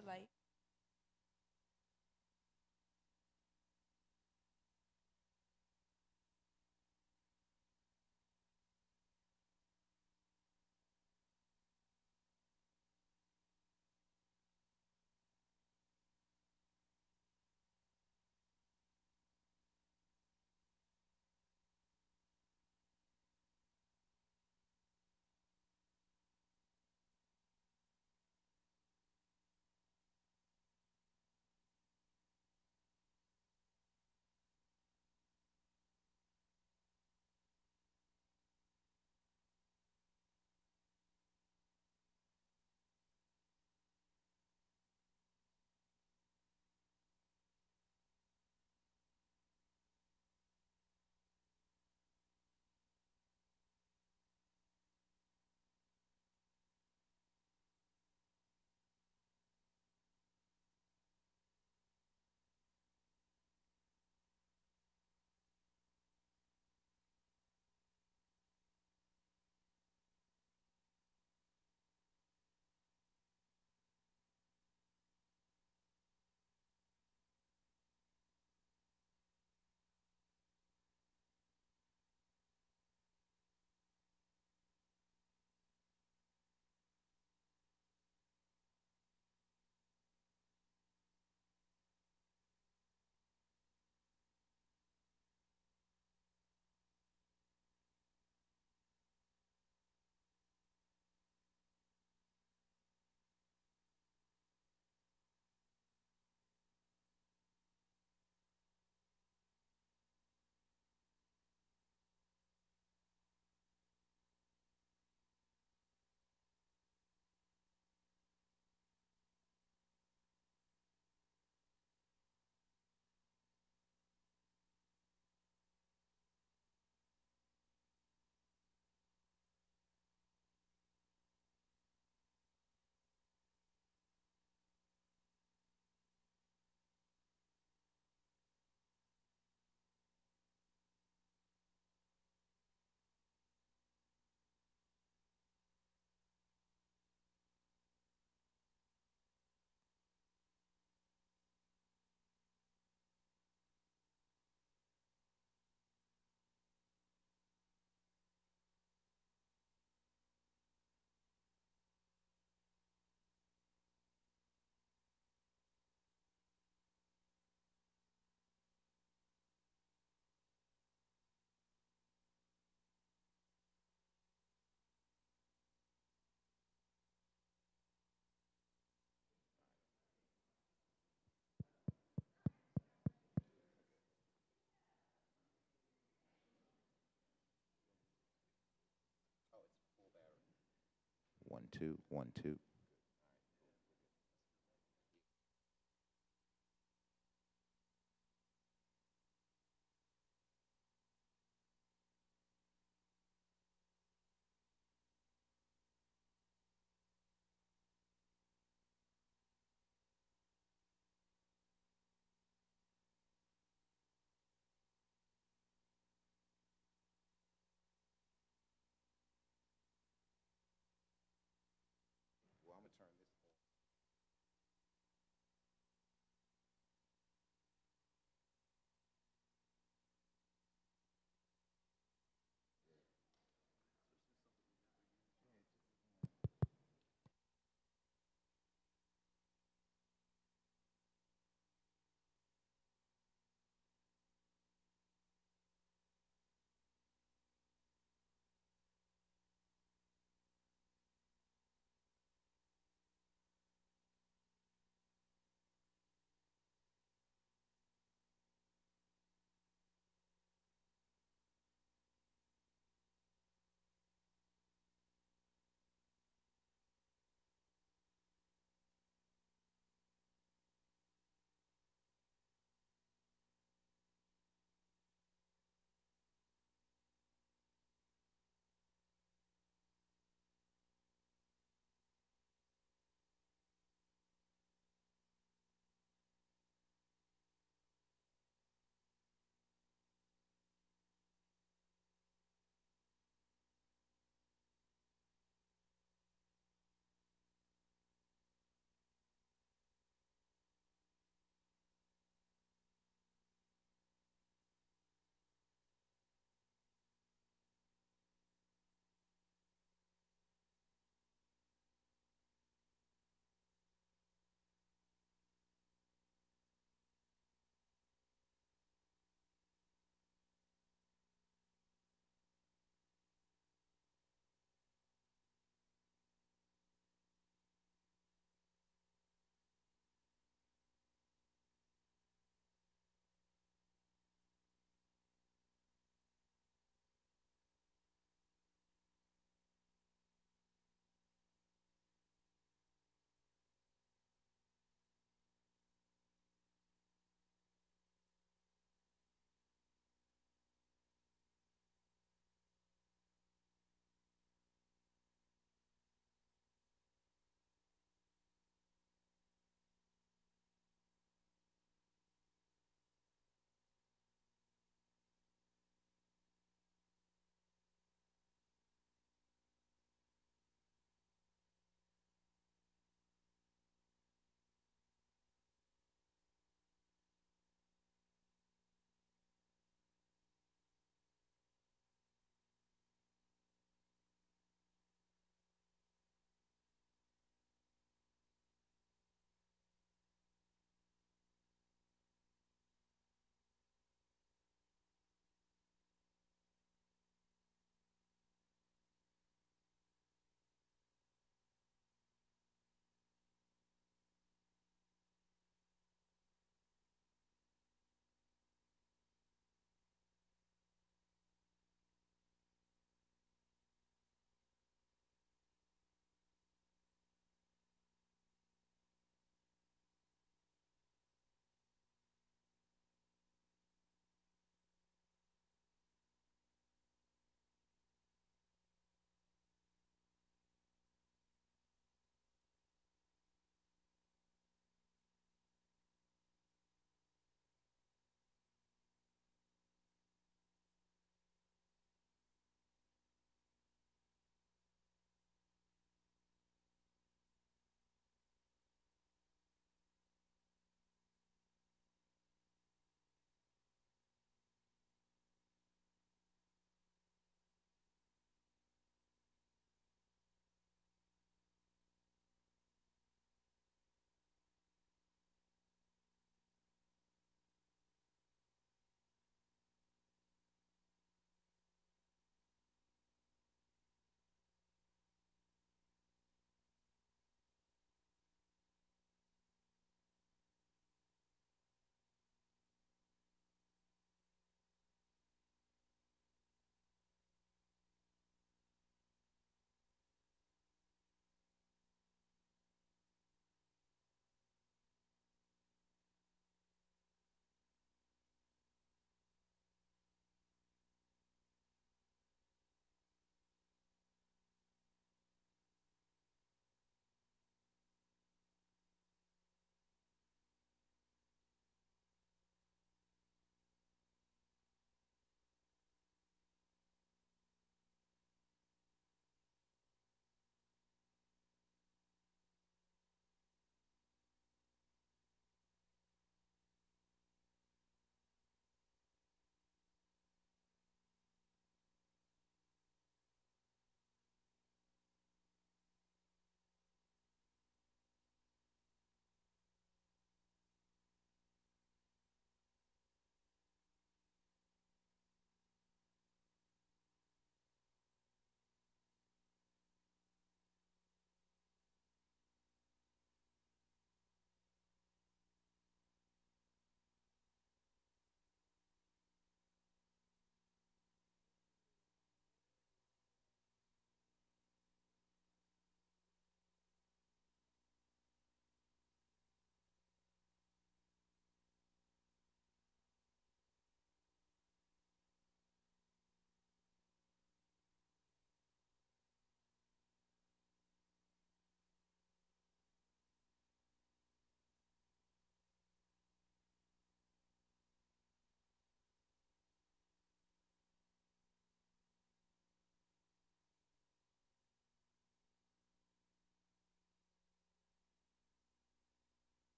the light. One, two, one, two.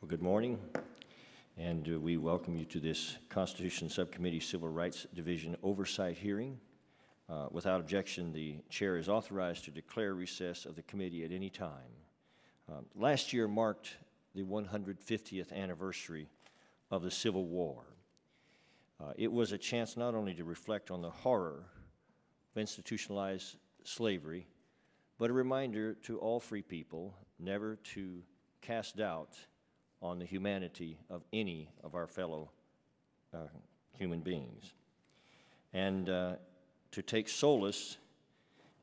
Good morning, and we welcome you to this Constitution Subcommittee Civil Rights Division Oversight hearing. Without objection, the chair is authorized to declare recess of the committee at any time. Last year marked the 150th anniversary of the Civil War. It was a chance not only to reflect on the horror of institutionalized slavery, but a reminder to all free people never to cast doubt on the humanity of any of our fellow human beings, and to take solace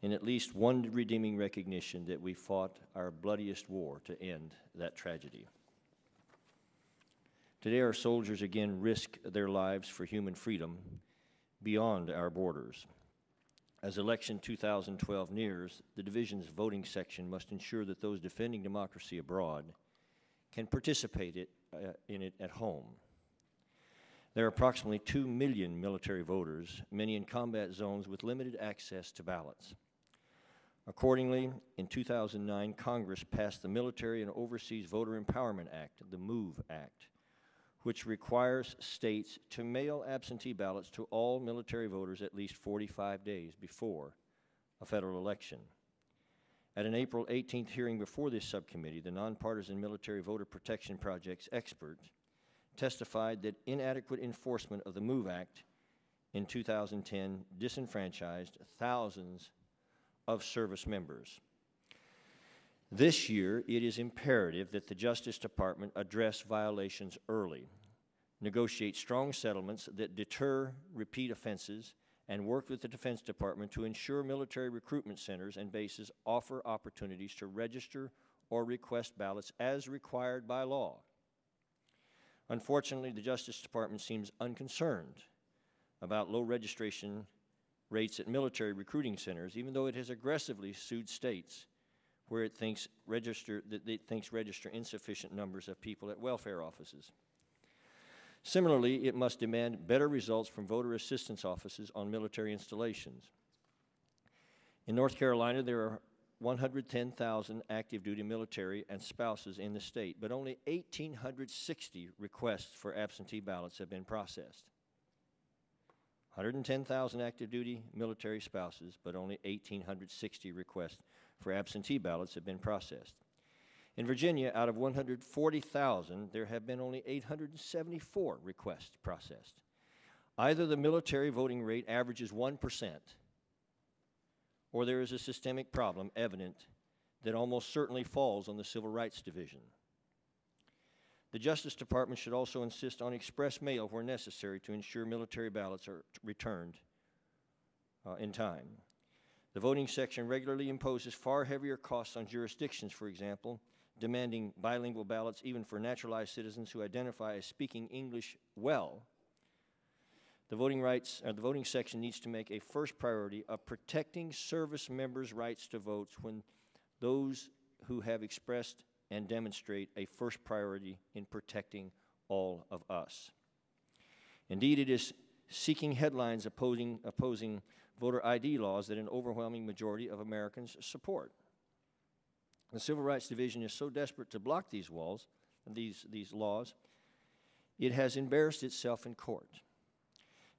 in at least one redeeming recognition that we fought our bloodiest war to end that tragedy. Today, our soldiers again risk their lives for human freedom beyond our borders. As election 2012 nears, the division's voting section must ensure that those defending democracy abroad can participate in it at home. There are approximately 2 million military voters, many in combat zones with limited access to ballots. Accordingly, in 2009, Congress passed the Military and Overseas Voter Empowerment Act, the MOVE Act, which requires states to mail absentee ballots to all military voters at least 45 days before a federal election. At an April 18th hearing before this subcommittee, the Nonpartisan Military Voter Protection Project's expert testified that inadequate enforcement of the MOVE Act in 2010 disenfranchised thousands of service members. This year, it is imperative that the Justice Department address violations early, negotiate strong settlements that deter repeat offenses, and work with the Defense Department to ensure military recruitment centers and bases offer opportunities to register or request ballots as required by law. Unfortunately, the Justice Department seems unconcerned about low registration rates at military recruiting centers, even though it has aggressively sued states where it thinks register insufficient numbers of people at welfare offices. Similarly, it must demand better results from voter assistance offices on military installations. In North Carolina, there are 110,000 active duty military and spouses in the state, but only 1,860 requests for absentee ballots have been processed. 110,000 active duty military spouses, but only 1,860 requests for absentee ballots have been processed. In Virginia, out of 140,000, there have been only 874 requests processed. Either the military voting rate averages 1%, or there is a systemic problem evident that almost certainly falls on the Civil Rights Division. The Justice Department should also insist on express mail where necessary to ensure military ballots are returned in time. The voting section regularly imposes far heavier costs on jurisdictions, for example, demanding bilingual ballots even for naturalized citizens who identify as speaking English well. The voting section needs to make a first priority of protecting service members' rights to vote when those who have expressed and demonstrate a first priority in protecting all of us. Indeed, it is seeking headlines opposing voter ID laws that an overwhelming majority of Americans support. The Civil Rights Division is so desperate to block these laws, it has embarrassed itself in court.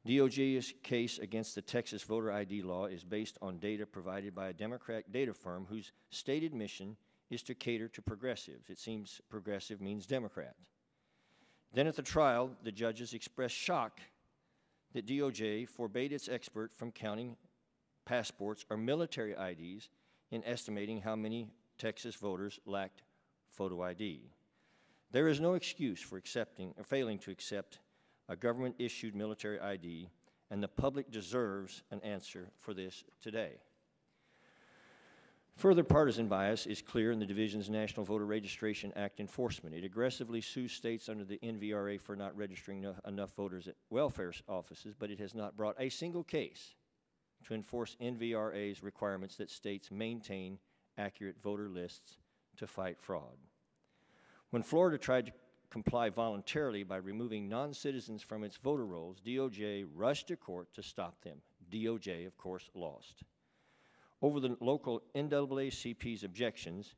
DOJ's case against the Texas voter ID law is based on data provided by a Democrat data firm whose stated mission is to cater to progressives. It seems progressive means Democrat. Then at the trial, the judges expressed shock that DOJ forbade its expert from counting passports or military IDs in estimating how many Texas voters lacked photo ID. There is no excuse for failing to accept a government-issued military ID, and the public deserves an answer for this today. Further partisan bias is clear in the division's National Voter Registration Act enforcement. It aggressively sues states under the NVRA for not registering enough voters at welfare offices, but it has not brought a single case to enforce NVRA's requirements that states maintain accurate voter lists to fight fraud. When Florida tried to comply voluntarily by removing non-citizens from its voter rolls, DOJ rushed to court to stop them. DOJ, of course, lost. Over the local NAACP's objections,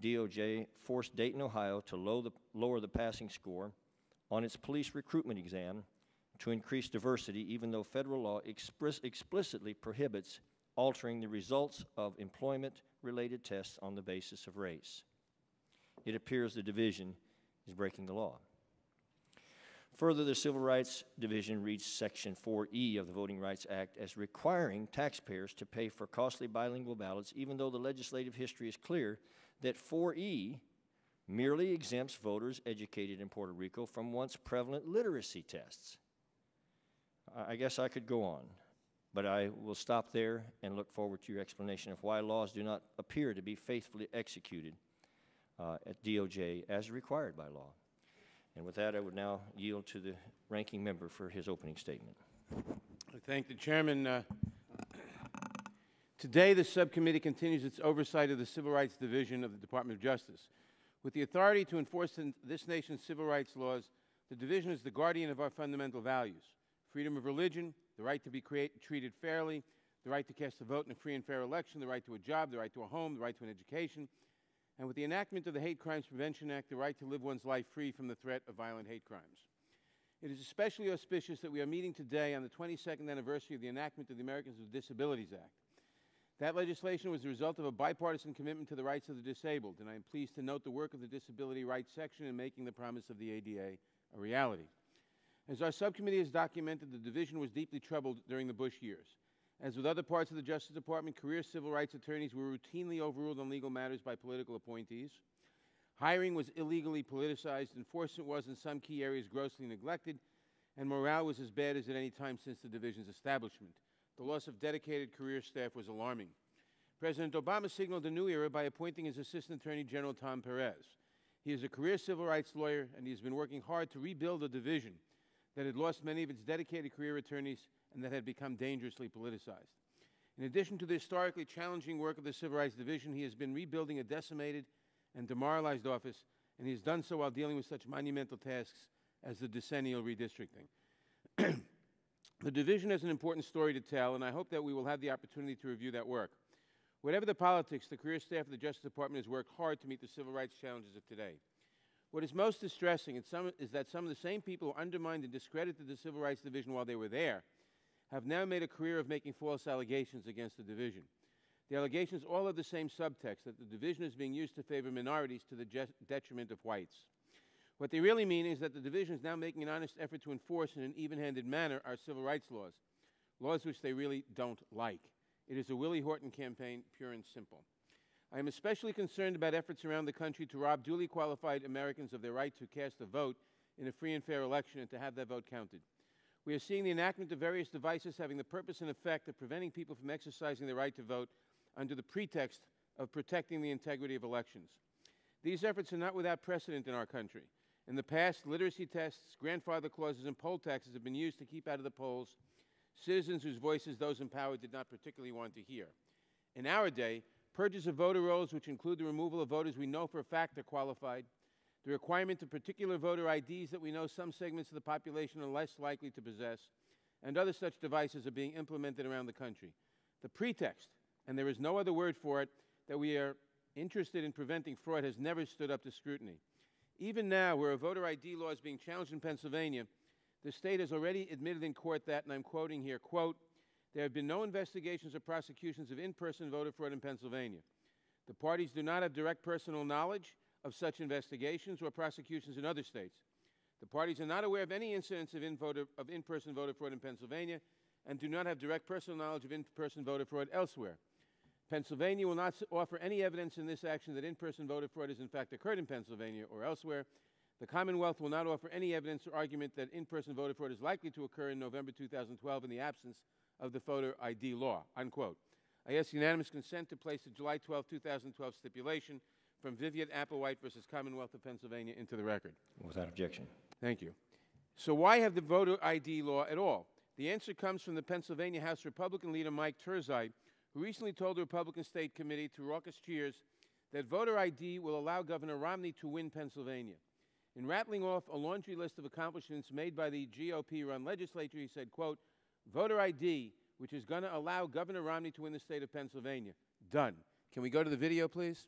DOJ forced Dayton, Ohio to lower the passing score on its police recruitment exam to increase diversity, even though federal law explicitly prohibits altering the results of employment-related tests on the basis of race. It appears the division is breaking the law. Further, the Civil Rights Division reads Section 4E of the Voting Rights Act as requiring taxpayers to pay for costly bilingual ballots, even though the legislative history is clear that 4E merely exempts voters educated in Puerto Rico from once prevalent literacy tests. I guess I could go on, but I will stop there and look forward to your explanation of why laws do not appear to be faithfully executed at DOJ as required by law. And with that, I would now yield to the ranking member for his opening statement. I thank the chairman. Today, the subcommittee continues its oversight of the Civil Rights Division of the Department of Justice. With the authority to enforce this nation's civil rights laws, the division is the guardian of our fundamental values: freedom of religion, the right to be treated fairly, the right to cast a vote in a free and fair election, the right to a job, the right to a home, the right to an education, and with the enactment of the Hate Crimes Prevention Act, the right to live one's life free from the threat of violent hate crimes. It is especially auspicious that we are meeting today on the 22nd anniversary of the enactment of the Americans with Disabilities Act. That legislation was the result of a bipartisan commitment to the rights of the disabled, and I am pleased to note the work of the Disability Rights Section in making the promise of the ADA a reality. As our subcommittee has documented, the division was deeply troubled during the Bush years. As with other parts of the Justice Department, career civil rights attorneys were routinely overruled on legal matters by political appointees. Hiring was illegally politicized, enforcement was in some key areas grossly neglected, and morale was as bad as at any time since the division's establishment. The loss of dedicated career staff was alarming. President Obama signaled a new era by appointing his Assistant Attorney General Tom Perez. He is a career civil rights lawyer, and he has been working hard to rebuild a division that had lost many of its dedicated career attorneys and that had become dangerously politicized. In addition to the historically challenging work of the Civil Rights Division, he has been rebuilding a decimated and demoralized office, and he has done so while dealing with such monumental tasks as the decennial redistricting. The division has an important story to tell, and I hope that we will have the opportunity to review that work. Whatever the politics, the career staff of the Justice Department has worked hard to meet the civil rights challenges of today. What is most distressing is that some of the same people who undermined and discredited the Civil Rights Division while they were there have now made a career of making false allegations against the division. The allegations all have the same subtext, that the division is being used to favor minorities to the detriment of whites. What they really mean is that the division is now making an honest effort to enforce in an even-handed manner our civil rights laws, laws which they really don't like. It is a Willie Horton campaign, pure and simple. I am especially concerned about efforts around the country to rob duly qualified Americans of their right to cast a vote in a free and fair election and to have that vote counted. We are seeing the enactment of various devices having the purpose and effect of preventing people from exercising their right to vote under the pretext of protecting the integrity of elections. These efforts are not without precedent in our country. In the past, literacy tests, grandfather clauses, and poll taxes have been used to keep out of the polls citizens whose voices those in power did not particularly want to hear. In our day, purges of voter rolls, which include the removal of voters we know for a fact are qualified, the requirement of particular voter IDs that we know some segments of the population are less likely to possess, and other such devices are being implemented around the country. The pretext, and there is no other word for it, that we are interested in preventing fraud has never stood up to scrutiny. Even now, where a voter ID law is being challenged in Pennsylvania, the state has already admitted in court that, and I'm quoting here, quote, "There have been no investigations or prosecutions of in-person voter fraud in Pennsylvania. The parties do not have direct personal knowledge of such investigations or prosecutions in other states. The parties are not aware of any incidents of in-person voter fraud in Pennsylvania and do not have direct personal knowledge of in-person voter fraud elsewhere. Pennsylvania will not offer any evidence in this action that in-person voter fraud has in fact occurred in Pennsylvania or elsewhere. The Commonwealth will not offer any evidence or argument that in-person voter fraud is likely to occur in November 2012 in the absence of the voter ID law," unquote. I ask unanimous consent to place the July 12, 2012 stipulation from Vivian Applewhite versus Commonwealth of Pennsylvania into the record. Without objection. Thank you. So why have the voter ID law at all? The answer comes from the Pennsylvania House Republican leader Mike Turzai, who recently told the Republican State Committee to raucous cheers that voter ID will allow Governor Romney to win Pennsylvania. In rattling off a laundry list of accomplishments made by the GOP-run legislature, he said, quote, "Voter ID, which is going to allow Governor Romney to win the state of Pennsylvania. Done." Can we go to the video, please?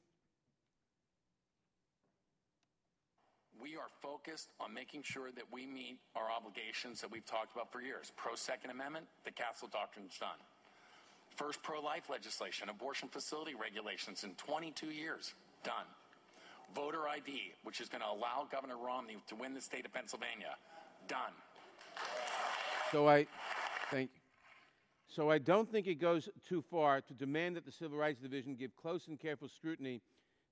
We are focused on making sure that we meet our obligations that we've talked about for years. Pro-Second Amendment, the Castle Doctrine's done. First pro-life legislation, abortion facility regulations in 22 years, done. Voter ID, which is going to allow Governor Romney to win the state of Pennsylvania, done. Thank you. So I don't think it goes too far to demand that the Civil Rights Division give close and careful scrutiny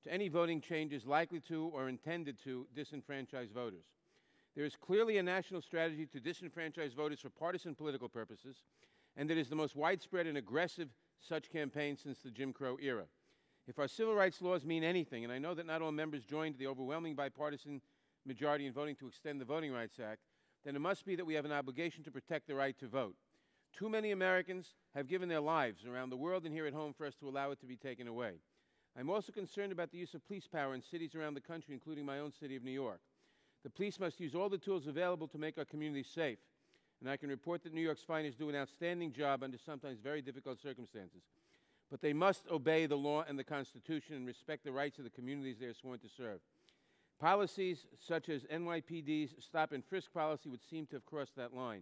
to any voting changes likely to or intended to disenfranchise voters. There is clearly a national strategy to disenfranchise voters for partisan political purposes, and it is the most widespread and aggressive such campaign since the Jim Crow era. If our civil rights laws mean anything, and I know that not all members joined the overwhelming bipartisan majority in voting to extend the Voting Rights Act, then it must be that we have an obligation to protect the right to vote. Too many Americans have given their lives around the world and here at home for us to allow it to be taken away. I'm also concerned about the use of police power in cities around the country, including my own city of New York. The police must use all the tools available to make our communities safe, and I can report that New York's finest do an outstanding job under sometimes very difficult circumstances. But they must obey the law and the Constitution and respect the rights of the communities they are sworn to serve. Policies such as NYPD's stop and frisk policy would seem to have crossed that line.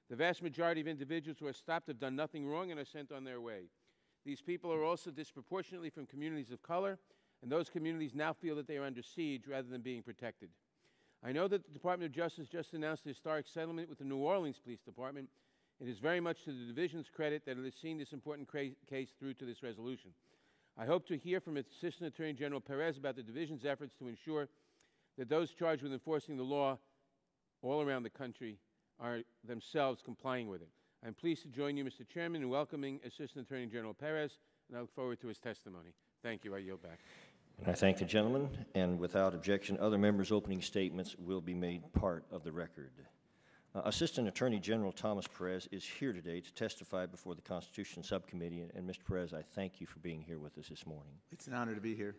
The vast majority of individuals who are stopped have done nothing wrong and are sent on their way. These people are also disproportionately from communities of color, and those communities now feel that they are under siege rather than being protected. I know that the Department of Justice just announced a historic settlement with the New Orleans Police Department. It is very much to the division's credit that it has seen this important case through to this resolution. I hope to hear from Assistant Attorney General Perez about the division's efforts to ensure that those charged with enforcing the law all around the country are themselves complying with it. I'm pleased to join you, Mr. Chairman, in welcoming Assistant Attorney General Perez, and I look forward to his testimony. Thank you. I yield back. And I thank the gentleman, and without objection, other members' opening statements will be made part of the record. Assistant Attorney General Thomas Perez is here today to testify before the Constitution Subcommittee, and Mr. Perez, I thank you for being here with us this morning. It's an honor to be here.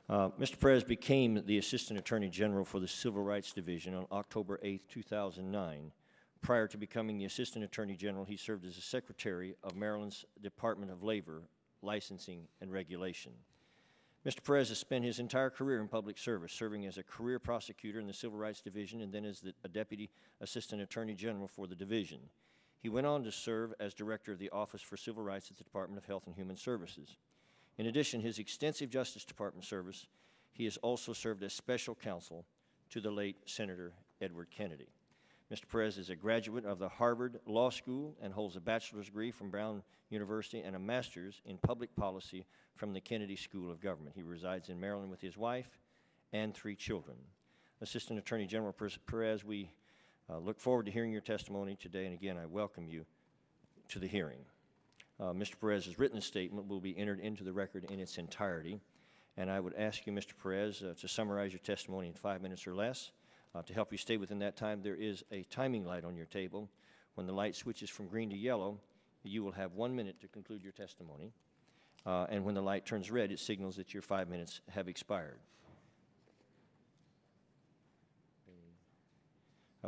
Mr. Perez became the Assistant Attorney General for the Civil Rights Division on October 8, 2009. Prior to becoming the Assistant Attorney General, he served as the Secretary of Maryland's Department of Labor, Licensing, and Regulation. Mr. Perez has spent his entire career in public service, serving as a career prosecutor in the Civil Rights Division and then as a Deputy Assistant Attorney General for the division. He went on to serve as Director of the Office for Civil Rights at the Department of Health and Human Services. In addition to his extensive Justice Department service, he has also served as Special Counsel to the late Senator Edward Kennedy. Mr. Perez is a graduate of the Harvard Law School and holds a bachelor's degree from Brown University and a master's in public policy from the Kennedy School of Government. He resides in Maryland with his wife and 3 children. Assistant Attorney General Perez, we look forward to hearing your testimony today, and again, I welcome you to the hearing. Mr. Perez's written statement will be entered into the record in its entirety, and I would ask you, Mr. Perez, to summarize your testimony in 5 minutes or less. To help you stay within that time, there is a timing light on your table. When the light switches from green to yellow, you will have 1 minute to conclude your testimony. And when the light turns red, it signals that your 5 minutes have expired.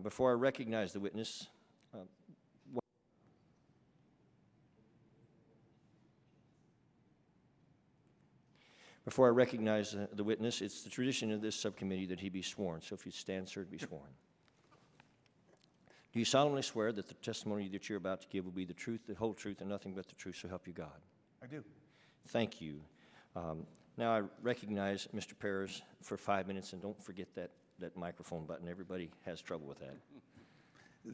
Before I recognize the witness, it's the tradition of this subcommittee that he be sworn. So if you stand, sir, to be sworn. Do you solemnly swear that the testimony that you're about to give will be the truth, the whole truth, and nothing but the truth, so help you God? I do. Thank you. Now I recognize Mr. Perez for 5 minutes, and don't forget that microphone button. Everybody has trouble with that.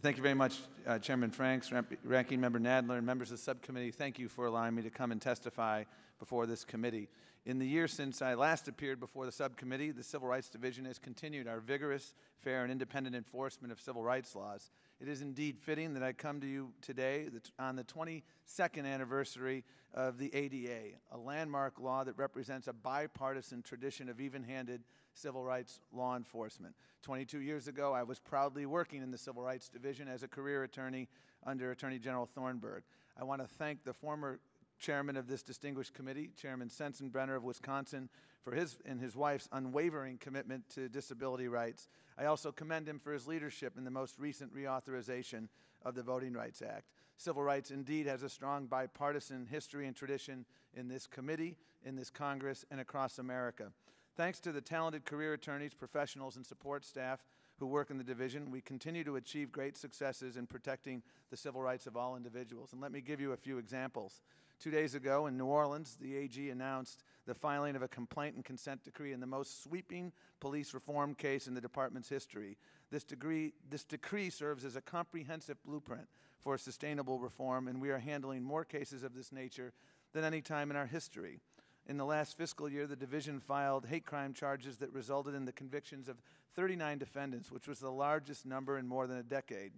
Thank you very much, Chairman Franks, Ranking Member Nadler, and members of the subcommittee. Thank you for allowing me to come and testify before this committee. In the year since I last appeared before the subcommittee, the Civil Rights Division has continued our vigorous, fair, and independent enforcement of civil rights laws. It is indeed fitting that I come to you today on the 22nd anniversary of the ADA, a landmark law that represents a bipartisan tradition of even-handed civil rights law enforcement. 22 years ago, I was proudly working in the Civil Rights Division as a career attorney under Attorney General Thornburgh. I want to thank the former chairman of this distinguished committee, Chairman Sensenbrenner of Wisconsin, for his and his wife's unwavering commitment to disability rights. I also commend him for his leadership in the most recent reauthorization of the Voting Rights Act. Civil rights indeed has a strong bipartisan history and tradition in this committee, in this Congress, and across America. Thanks to the talented career attorneys, professionals, and support staff who work in the division, we continue to achieve great successes in protecting the civil rights of all individuals. And let me give you a few examples. 2 days ago in New Orleans, the AG announced the filing of a complaint and consent decree in the most sweeping police reform case in the department's history. This decree serves as a comprehensive blueprint for sustainable reform, and we are handling more cases of this nature than any time in our history. In the last fiscal year, the division filed hate crime charges that resulted in the convictions of 39 defendants, which was the largest number in more than a decade.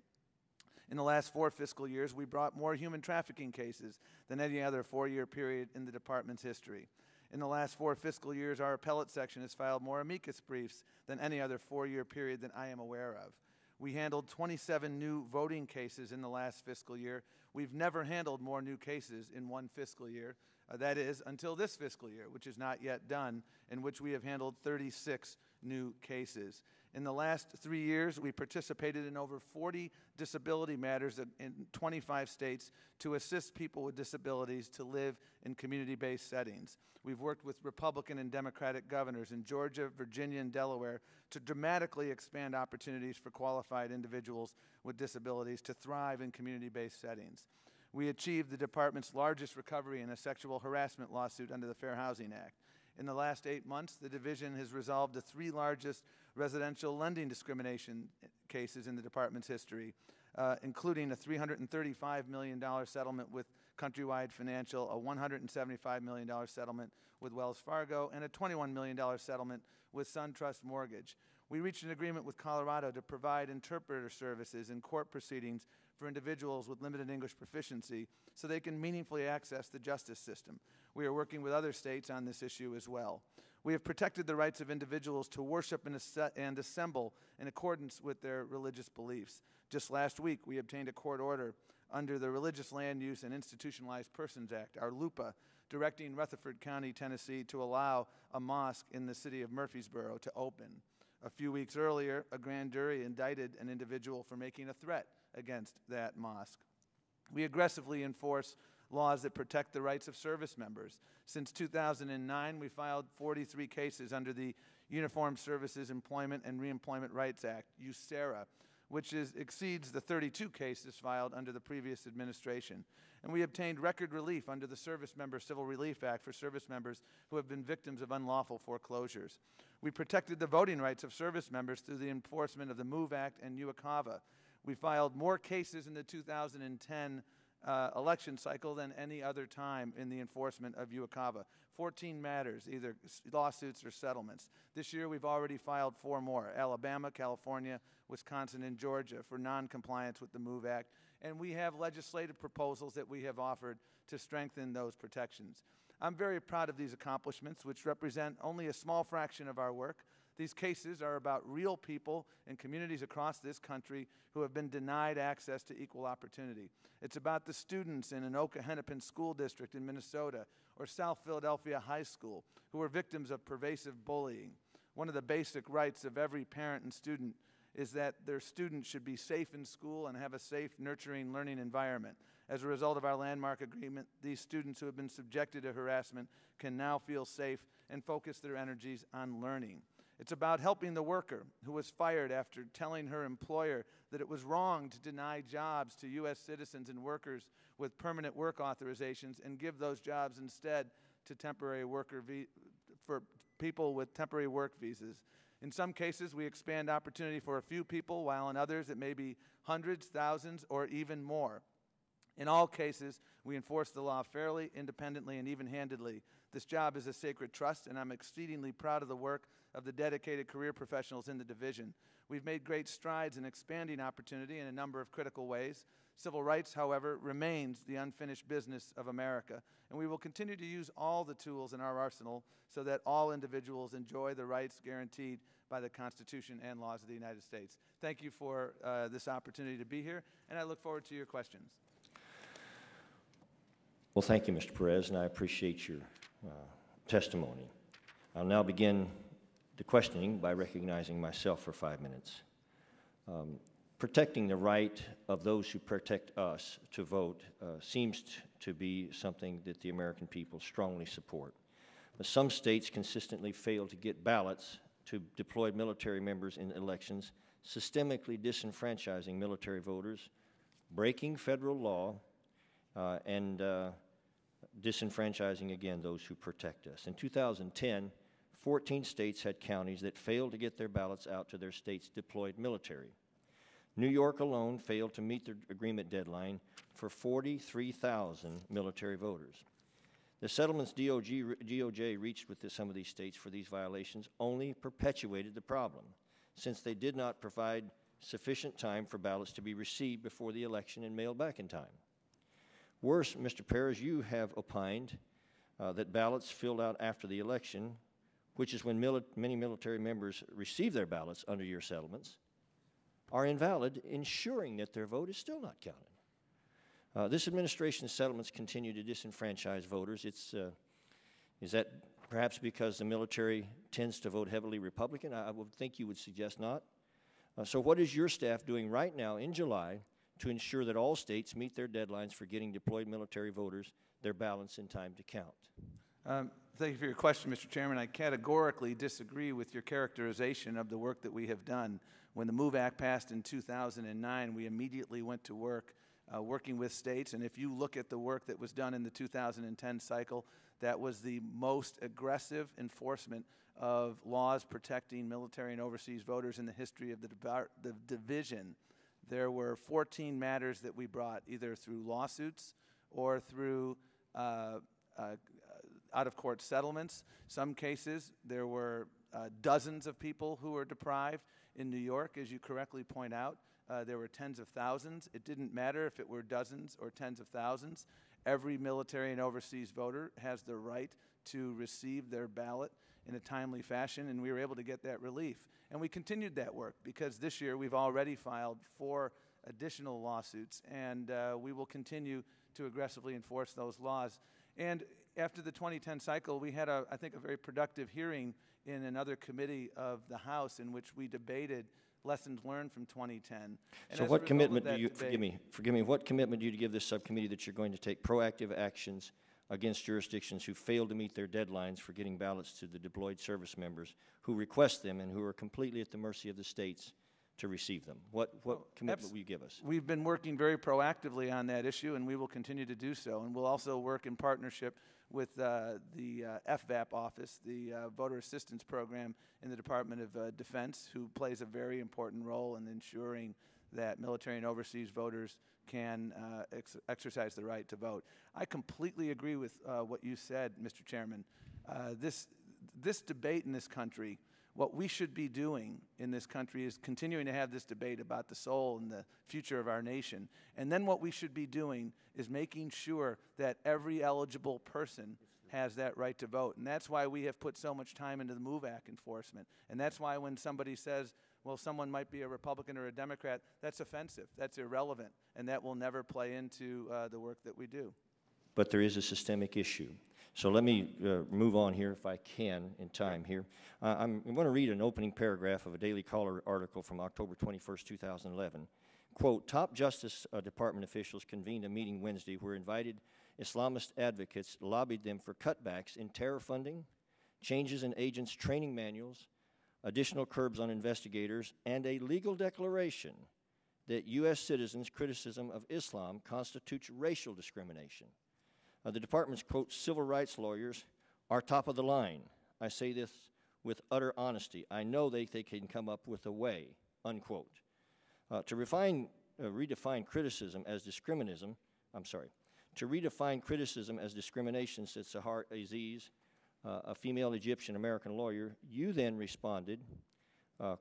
In the last 4 fiscal years, we brought more human trafficking cases than any other 4-year period in the department's history. In the last 4 fiscal years, our appellate section has filed more amicus briefs than any other 4-year period that I am aware of. We handled 27 new voting cases in the last fiscal year. We've never handled more new cases in one fiscal year. That is, until this fiscal year, which is not yet done, in which we have handled 36 new cases. In the last 3 years, we participated in over 40 disability matters in 25 states to assist people with disabilities to live in community-based settings. We've worked with Republican and Democratic governors in Georgia, Virginia, and Delaware to dramatically expand opportunities for qualified individuals with disabilities to thrive in community-based settings. We achieved the department's largest recovery in a sexual harassment lawsuit under the Fair Housing Act. In the last 8 months, the division has resolved the 3 largest residential lending discrimination cases in the department's history, including a $335 million settlement with Countrywide Financial, a $175 million settlement with Wells Fargo, and a $21 million settlement with SunTrust Mortgage. We reached an agreement with Colorado to provide interpreter services in court proceedings for individuals with limited English proficiency so they can meaningfully access the justice system. We are working with other states on this issue as well. We have protected the rights of individuals to worship and assemble in accordance with their religious beliefs. Just last week, we obtained a court order under the Religious Land Use and Institutionalized Persons Act, our LUPA, directing Rutherford County, Tennessee, to allow a mosque in the city of Murfreesboro to open. A few weeks earlier, a grand jury indicted an individual for making a threat against that mosque. We aggressively enforce laws that protect the rights of service members. Since 2009, we filed 43 cases under the Uniformed Services Employment and Reemployment Rights Act, USERRA, which exceeds the 32 cases filed under the previous administration. And we obtained record relief under the Service Member Civil Relief Act for service members who have been victims of unlawful foreclosures. We protected the voting rights of service members through the enforcement of the MOVE Act and UACAVA. We filed more cases in the 2010 election cycle than any other time in the enforcement of UACAVA. 14 matters, either lawsuits or settlements. This year we've already filed 4 more, Alabama, California, Wisconsin, and Georgia for noncompliance with the MOVE Act. And we have legislative proposals that we have offered to strengthen those protections. I'm very proud of these accomplishments, which represent only a small fraction of our work. These cases are about real people in communities across this country who have been denied access to equal opportunity. It's about the students in Anoka Hennepin School District in Minnesota or South Philadelphia High School who are victims of pervasive bullying. One of the basic rights of every parent and student is that their students should be safe in school and have a safe, nurturing learning environment. As a result of our landmark agreement, these students who have been subjected to harassment can now feel safe and focus their energies on learning. It's about helping the worker who was fired after telling her employer that it was wrong to deny jobs to U.S. citizens and workers with permanent work authorizations and give those jobs instead to temporary worker for people with temporary work visas. In some cases, we expand opportunity for a few people, while in others it may be hundreds, thousands, or even more. In all cases, we enforce the law fairly, independently, and even-handedly. This job is a sacred trust, and I'm exceedingly proud of the work of the dedicated career professionals in the division. We've made great strides in expanding opportunity in a number of critical ways. Civil rights, however, remains the unfinished business of America, and we will continue to use all the tools in our arsenal so that all individuals enjoy the rights guaranteed by the Constitution and laws of the United States. Thank you for this opportunity to be here, and I look forward to your questions. Well, thank you, Mr. Perez, and I appreciate your testimony. I'll now begin the questioning by recognizing myself for 5 minutes. Protecting the right of those who protect us to vote seems to be something that the American people strongly support. But some states consistently fail to get ballots to deployed military members in elections, systemically disenfranchising military voters, breaking federal law, and disenfranchising, again, those who protect us. In 2010, 14 states had counties that failed to get their ballots out to their state's deployed military. New York alone failed to meet the agreement deadline for 43,000 military voters. The settlements DOJ reached with some of these states for these violations only perpetuated the problem, since they did not provide sufficient time for ballots to be received before the election and mailed back in time. Worse, Mr. Perez, you have opined that ballots filled out after the election, which is when many military members receive their ballots under your settlements, are invalid, ensuring that their vote is still not counted. This administration's settlements continue to disenfranchise voters. Is that perhaps because the military tends to vote heavily Republican? I would think you would suggest not. So what is your staff doing right now in July to ensure that all states meet their deadlines for getting deployed military voters their ballots in time to count? Thank you for your question, Mr. Chairman. I categorically disagree with your characterization of the work that we have done. When the MOVE Act passed in 2009, we immediately went to work working with states, and if you look at the work that was done in the 2010 cycle, that was the most aggressive enforcement of laws protecting military and overseas voters in the history of the division. There were 14 matters that we brought, either through lawsuits or through out-of-court settlements. Some cases, there were dozens of people who were deprived. In New York, as you correctly point out, there were tens of thousands. It didn't matter if it were dozens or tens of thousands. Every military and overseas voter has the right to receive their ballot in a timely fashion, and we were able to get that relief. And we continued that work because this year we've already filed 4 additional lawsuits, and we will continue to aggressively enforce those laws. And after the 2010 cycle, we had, I think, a very productive hearing in another committee of the House in which we debated lessons learned from 2010. And so what commitment do you, forgive me, what commitment do you give this subcommittee that you're going to take proactive actions against jurisdictions who fail to meet their deadlines for getting ballots to the deployed service members who request them and who are completely at the mercy of the states to receive them? What commitment will you give us? We've been working very proactively on that issue, and we will continue to do so. And we'll also work in partnership with the FVAP office, the Voter Assistance Program in the Department of Defense, who plays a very important role in ensuring that military and overseas voters can exercise the right to vote. I completely agree with what you said, Mr. Chairman. This debate in this country, what we should be doing in this country is continuing to have this debate about the soul and the future of our nation. And then what we should be doing is making sure that every eligible person has that right to vote. And that's why we have put so much time into the MOVE Act enforcement. And that's why when somebody says, well, someone might be a Republican or a Democrat, that's offensive, that's irrelevant, and that will never play into the work that we do. But there is a systemic issue. So let me move on here, if I can, in time here. I'm going to read an opening paragraph of a Daily Caller article from October 21st, 2011. Quote, top Justice Department officials convened a meeting Wednesday where invited Islamist advocates lobbied them for cutbacks in terror funding, changes in agents' training manuals, additional curbs on investigators, and a legal declaration that U.S. citizens' criticism of Islam constitutes racial discrimination. The department's, quote, civil rights lawyers are top of the line. I say this with utter honesty. I know they can come up with a way, unquote. To redefine criticism as discrimination, said Sahar Aziz, a female Egyptian American lawyer, you then responded,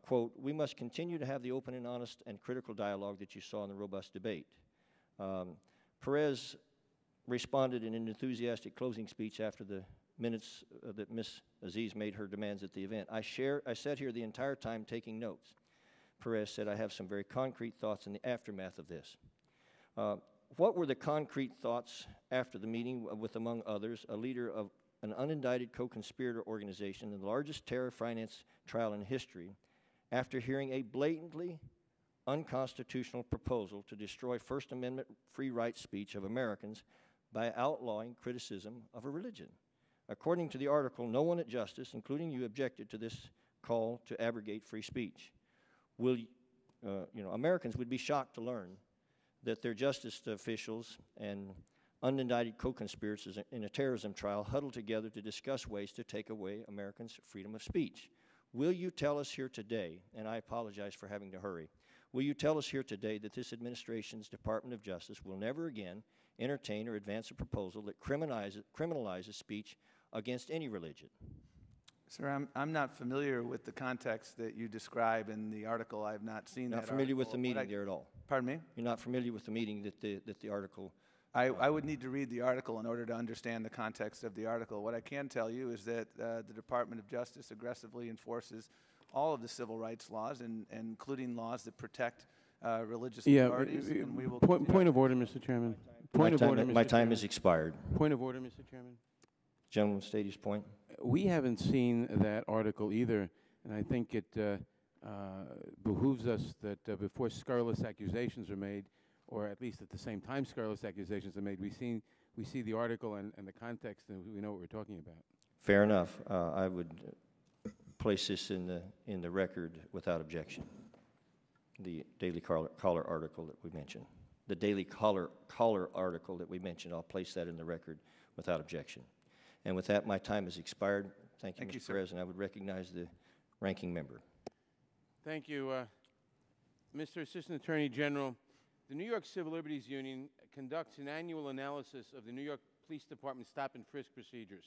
quote, we must continue to have the open and honest and critical dialogue that you saw in the robust debate. Perez responded in an enthusiastic closing speech after the minutes that Ms. Aziz made her demands at the event. I sat here the entire time taking notes. Perez said, I have some very concrete thoughts in the aftermath of this. What were the concrete thoughts after the meeting with, among others, a leader of an unindicted co-conspirator organization, the largest terror finance trial in history, after hearing a blatantly unconstitutional proposal to destroy First Amendment free right speech of Americans by outlawing criticism of a religion? According to the article, no one at Justice, including you, objected to this call to abrogate free speech. Americans would be shocked to learn that their justice officials and unindicted co-conspirators in a terrorism trial huddled together to discuss ways to take away Americans' freedom of speech. Will you tell us here today, and I apologize for having to hurry, will you tell us here today that this administration's Department of Justice will never again entertain or advance a proposal that criminalizes speech against any religion? Sir, I'm not familiar with the context that you describe in the article. I have not seen that Not familiar with the article. meeting there at all. Pardon me? You're not familiar with the meeting that the article... I would need to read the article in order to understand the context of the article. What I can tell you is that the Department of Justice aggressively enforces all of the civil rights laws, including laws that protect religious minorities. And we will point of order, Mr. Chairman. My time has expired. Point of order, Mr. Chairman. Gentleman, state his point. We haven't seen that article either, and I think it behooves us that before scurrilous accusations are made, or at least at the same time scurrilous accusations are made, we see the article and the context, and we know what we're talking about. Fair enough. I would place this in the record without objection. The Daily Caller article that we mentioned. The Daily Caller article that we mentioned, I'll place that in the record without objection. And with that, my time has expired. Thank you, Mr. Perez, and I would recognize the ranking member. Thank you. Mr. Assistant Attorney General, the New York Civil Liberties Union conducts an annual analysis of the New York Police Department stop and frisk procedures.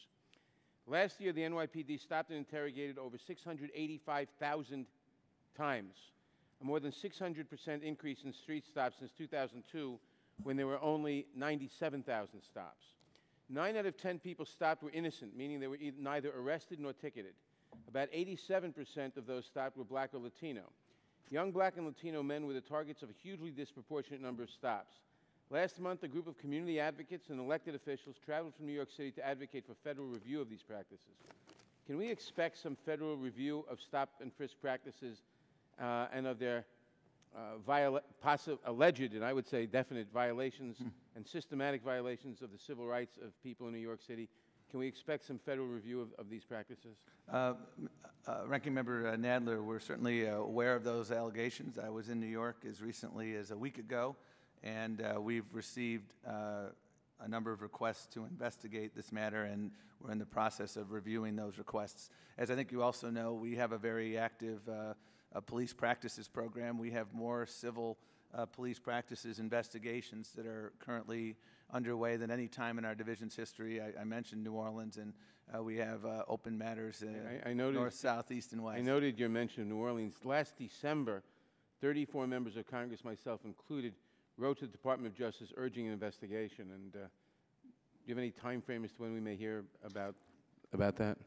Last year, the NYPD stopped and interrogated over 685,000 times, a more than 600% increase in street stops since 2002, when there were only 97,000 stops. 9 out of 10 people stopped were innocent, meaning they were neither arrested nor ticketed. About 87% of those stopped were black or Latino. Young black and Latino men were the targets of a hugely disproportionate number of stops. Last month, a group of community advocates and elected officials traveled from New York City to advocate for federal review of these practices. Can we expect some federal review of stop and frisk practices and of their alleged, and I would say definite, violations and systematic violations of the civil rights of people in New York City? Can we expect some federal review of these practices? Ranking Member Nadler, we're certainly aware of those allegations. I was in New York as recently as a week ago, and we've received a number of requests to investigate this matter, and we're in the process of reviewing those requests. As I think you also know, we have a very active police practices program. We have more civil police practices investigations that are currently underway than any time in our division's history. I mentioned New Orleans, and we have open matters north, south, east, and west. I noted your mention of New Orleans. Last December, 34 members of Congress, myself included, wrote to the Department of Justice urging an investigation. And do you have any time frame as to when we may hear about that?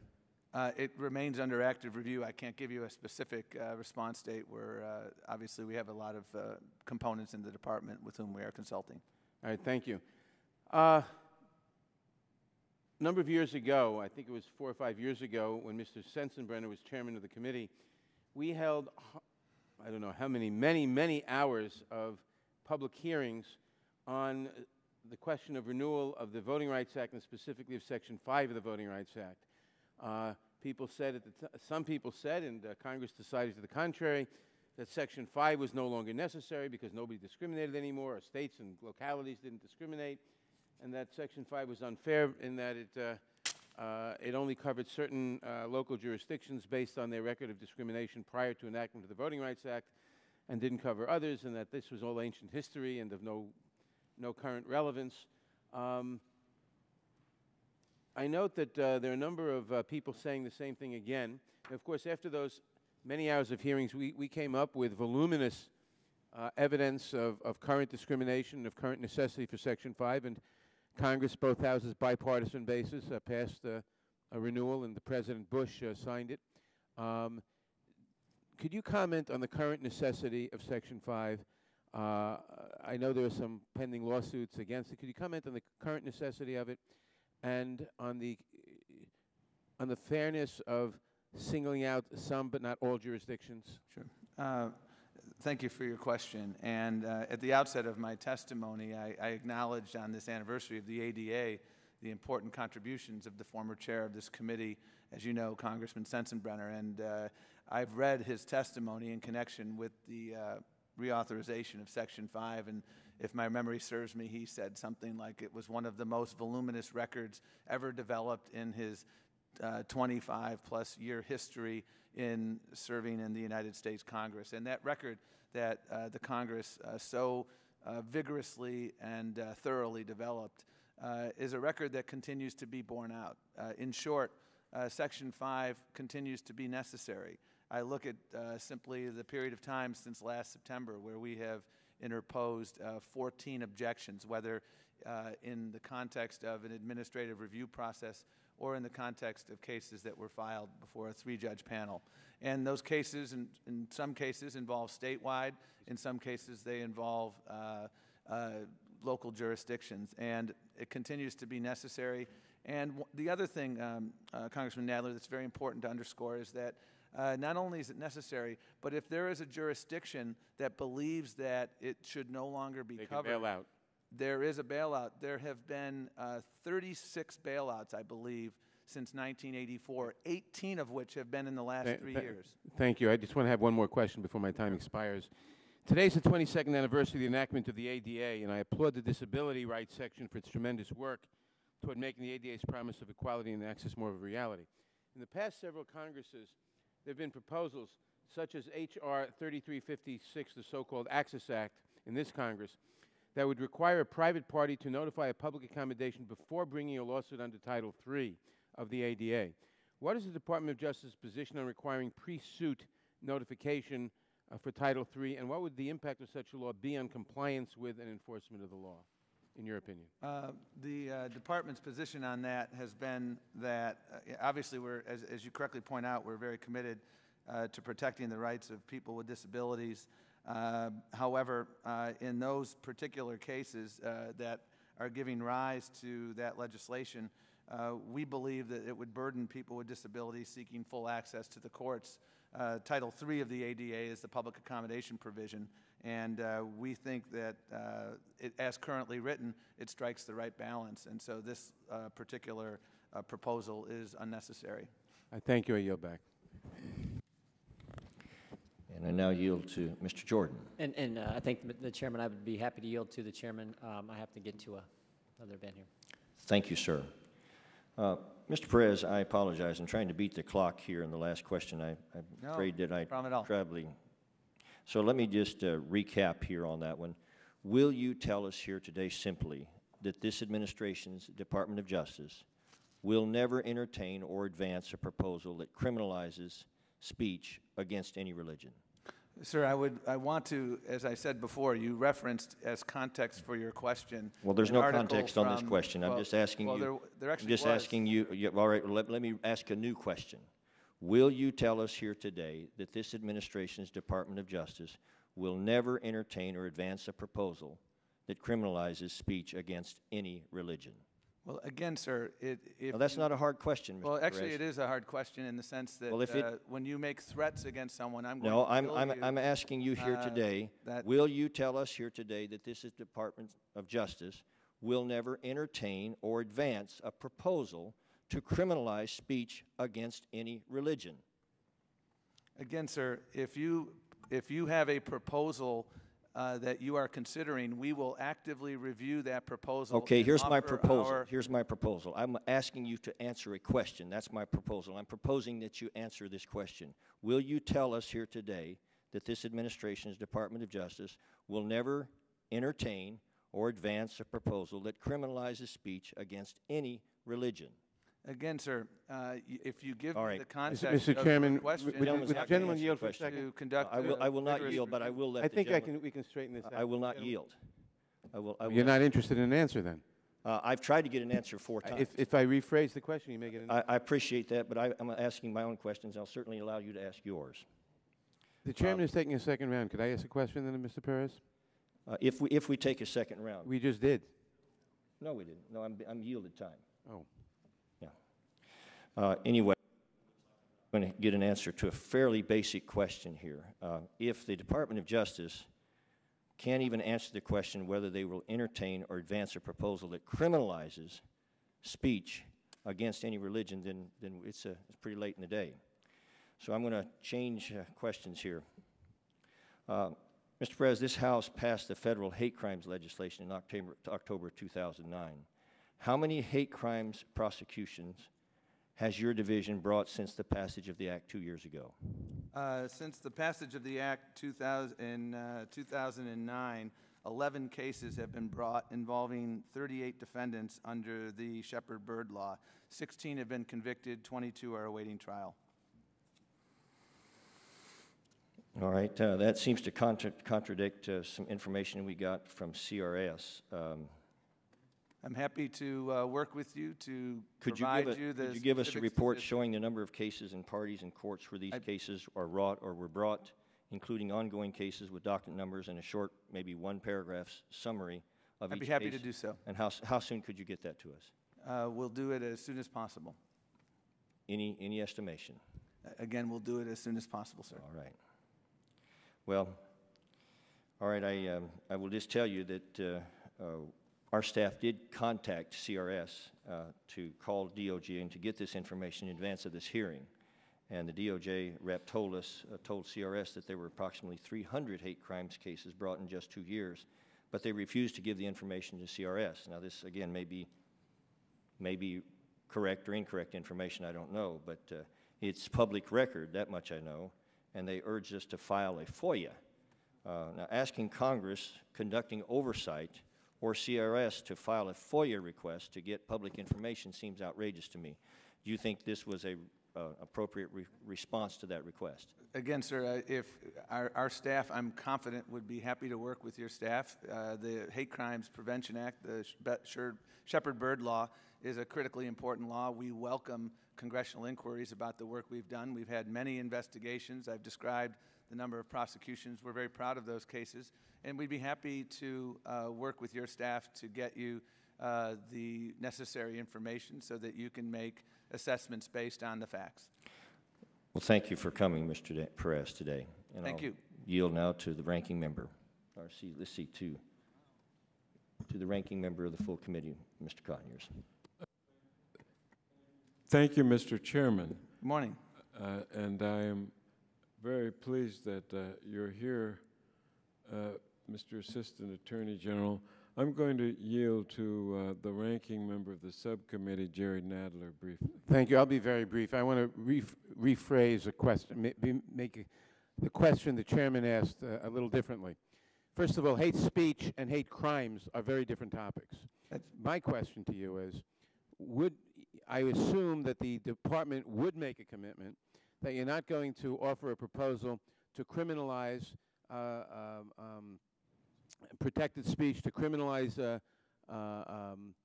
It remains under active review. I can't give you a specific response date where obviously we have a lot of components in the department with whom we are consulting. All right, thank you. A number of years ago, I think it was 4 or 5 years ago, when Mr. Sensenbrenner was chairman of the committee, we held, I don't know how many hours of public hearings on the question of renewal of the Voting Rights Act, and specifically of Section 5 of the Voting Rights Act. People said, some people said, and Congress decided to the contrary, that Section 5 was no longer necessary because nobody discriminated anymore, or states and localities didn't discriminate, and that Section 5 was unfair in that it only covered certain local jurisdictions based on their record of discrimination prior to enactment of the Voting Rights Act, and didn't cover others, and that this was all ancient history and of no current relevance. I note that there are a number of people saying the same thing again. And of course, after those many hours of hearings, we came up with voluminous evidence of current discrimination, of current necessity for Section 5, and Congress, both houses, bipartisan basis, passed a renewal, and the President Bush signed it. Could you comment on the current necessity of Section 5? I know there are some pending lawsuits against it. Could you comment on the current necessity of it, and on the fairness of singling out some but not all jurisdictions? Sure. Thank you for your question. And at the outset of my testimony, I acknowledged on this anniversary of the ADA the important contributions of the former chair of this committee, as you know, Congressman Sensenbrenner. And I've read his testimony in connection with the reauthorization of Section 5, and if my memory serves me, he said something like it was one of the most voluminous records ever developed in his 25-plus year history in serving in the United States Congress. And that record that the Congress so vigorously and thoroughly developed is a record that continues to be borne out. In short, Section 5 continues to be necessary. I look at simply the period of time since last September where we have interposed 14 objections, whether in the context of an administrative review process or in the context of cases that were filed before a 3-judge panel. And those cases, in some cases, involve statewide. In some cases, they involve local jurisdictions. And it continues to be necessary. And the other thing, Congressman Nadler, that's very important to underscore is that not only is it necessary, but if there is a jurisdiction that believes that it should no longer be covered, bail out. there is a bailout. There have been 36 bailouts, I believe, since 1984, 18 of which have been in the last 3 years. Thank you. I just want to have one more question before my time expires. Today's the 22nd anniversary of the enactment of the ADA, and I applaud the Disability Rights Section for its tremendous work toward making the ADA's promise of equality and access more of a reality. In the past several Congresses, there have been proposals such as H.R. 3356, the so-called Access Act, in this Congress, that would require a private party to notify a public accommodation before bringing a lawsuit under Title III of the ADA. What is the Department of Justice's position on requiring pre-suit notification for Title III, and what would the impact of such a law be on compliance with and enforcement of the law, in your opinion? The Department's position on that has been that, obviously, as you correctly point out, we're very committed to protecting the rights of people with disabilities. However, in those particular cases that are giving rise to that legislation, we believe that it would burden people with disabilities seeking full access to the courts. Title III of the ADA is the public accommodation provision, and we think that, as currently written, it strikes the right balance, and so this particular proposal is unnecessary. I thank you. I yield back. And I now yield to Mr. Jordan. And I think the chairman, I would be happy to yield to the chairman. I have to get to another event here. Thank you, sir. Mr. Perez, I apologize. I'm trying to beat the clock here in the last question. I'm afraid that I traveling. So let me just recap here on that one. Will you tell us here today simply that this administration's Department of Justice will never entertain or advance a proposal that criminalizes speech against any religion? Sir, I want to, as I said before, you referenced as context for your question. Well, there's no context on this question. I'm just asking you. There actually just asking you. Yeah, all right. Let me ask a new question. Will you tell us here today that this administration's Department of Justice will never entertain or advance a proposal that criminalizes speech against any religion? Well, again, sir, well, that's not a hard question, Mr. Well, actually, Perez. it is a hard question in the sense that when you make threats against someone, I'm asking you here today. Will you tell us here today that this Department of Justice will never entertain or advance a proposal to criminalize speech against any religion? Again, sir, if you have a proposal that you are considering, we will actively review that proposal. Okay, here's my proposal. Here's my proposal. I'm asking you to answer a question. That's my proposal. I'm proposing that you answer this question. Will you tell us here today that this administration's Department of Justice will never entertain or advance a proposal that criminalizes speech against any religion? Again, sir, if you give me the context Mr. Chairman, of the question, would the gentleman yield for a second? To conduct I will not yield, but I will let I think we can straighten this out. I will not yield. You're not interested in an answer, then? I've tried to get an answer 4 times. If I rephrase the question, you may get an answer. I appreciate that, but I'm asking my own questions. I'll certainly allow you to ask yours. The chairman is taking a second round. Could I ask a question then, Mr. Perez? If we take a second round. We just did. No, we didn't. No, I'm yielded time. Oh. Anyway, I'm going to get an answer to a fairly basic question here. If the Department of Justice can't even answer the question whether they will entertain or advance a proposal that criminalizes speech against any religion, then it's pretty late in the day. So I'm going to change questions here. Mr. Perez, this House passed the federal hate crimes legislation in October 2009. How many hate crimes prosecutions has your division brought since the passage of the Act 2 years ago? Since the passage of the Act 2009, 11 cases have been brought involving 38 defendants under the Shepard-Byrd law. 16 have been convicted, 22 are awaiting trial. All right, that seems to contradict some information we got from CRS. I'm happy to work with you to Could you give us a report showing the number of cases and parties and courts where these cases are wrought or were brought, including ongoing cases with docket numbers and a short, maybe one-paragraph summary of each case? I'd be happy to do so. And how soon could you get that to us? We'll do it as soon as possible. Any estimation? Again, we'll do it as soon as possible, sir. All right. Well, all right, I will just tell you that our staff did contact CRS to call DOJ and to get this information in advance of this hearing. And the DOJ rep told CRS that there were approximately 300 hate crimes cases brought in just 2 years, but they refused to give the information to CRS. Now, this, again, may be correct or incorrect information, I don't know, but it's public record, that much I know, and they urged us to file a FOIA. Now, asking Congress, conducting oversight, or CRS to file a FOIA request to get public information seems outrageous to me. Do you think this was a appropriate response to that request? Again, sir, if our staff, I'm confident, would be happy to work with your staff. The Hate Crimes Prevention Act, the Shepard-Byrd law, is a critically important law. We welcome congressional inquiries about the work we've done. We've had many investigations. I've described the number of prosecutions. We're very proud of those cases. And we'd be happy to work with your staff to get you the necessary information so that you can make assessments based on the facts. Well, thank you for coming, Mr. Perez, today. And Thank you. Yield now to the ranking member, to the ranking member of the full committee, Mr. Conyers. Thank you, Mr. Chairman. Good morning. And I am very pleased that you're here, Mr. Assistant Attorney General. I'm going to yield to the ranking member of the subcommittee, Jerry Nadler, briefly. Thank you. I'll be very brief. I want to rephrase a question, make the question the chairman asked a little differently. First of all, hate speech and hate crimes are very different topics. My question to you is, I assume that the department would make a commitment that you're not going to offer a proposal to criminalize protected speech, to criminalize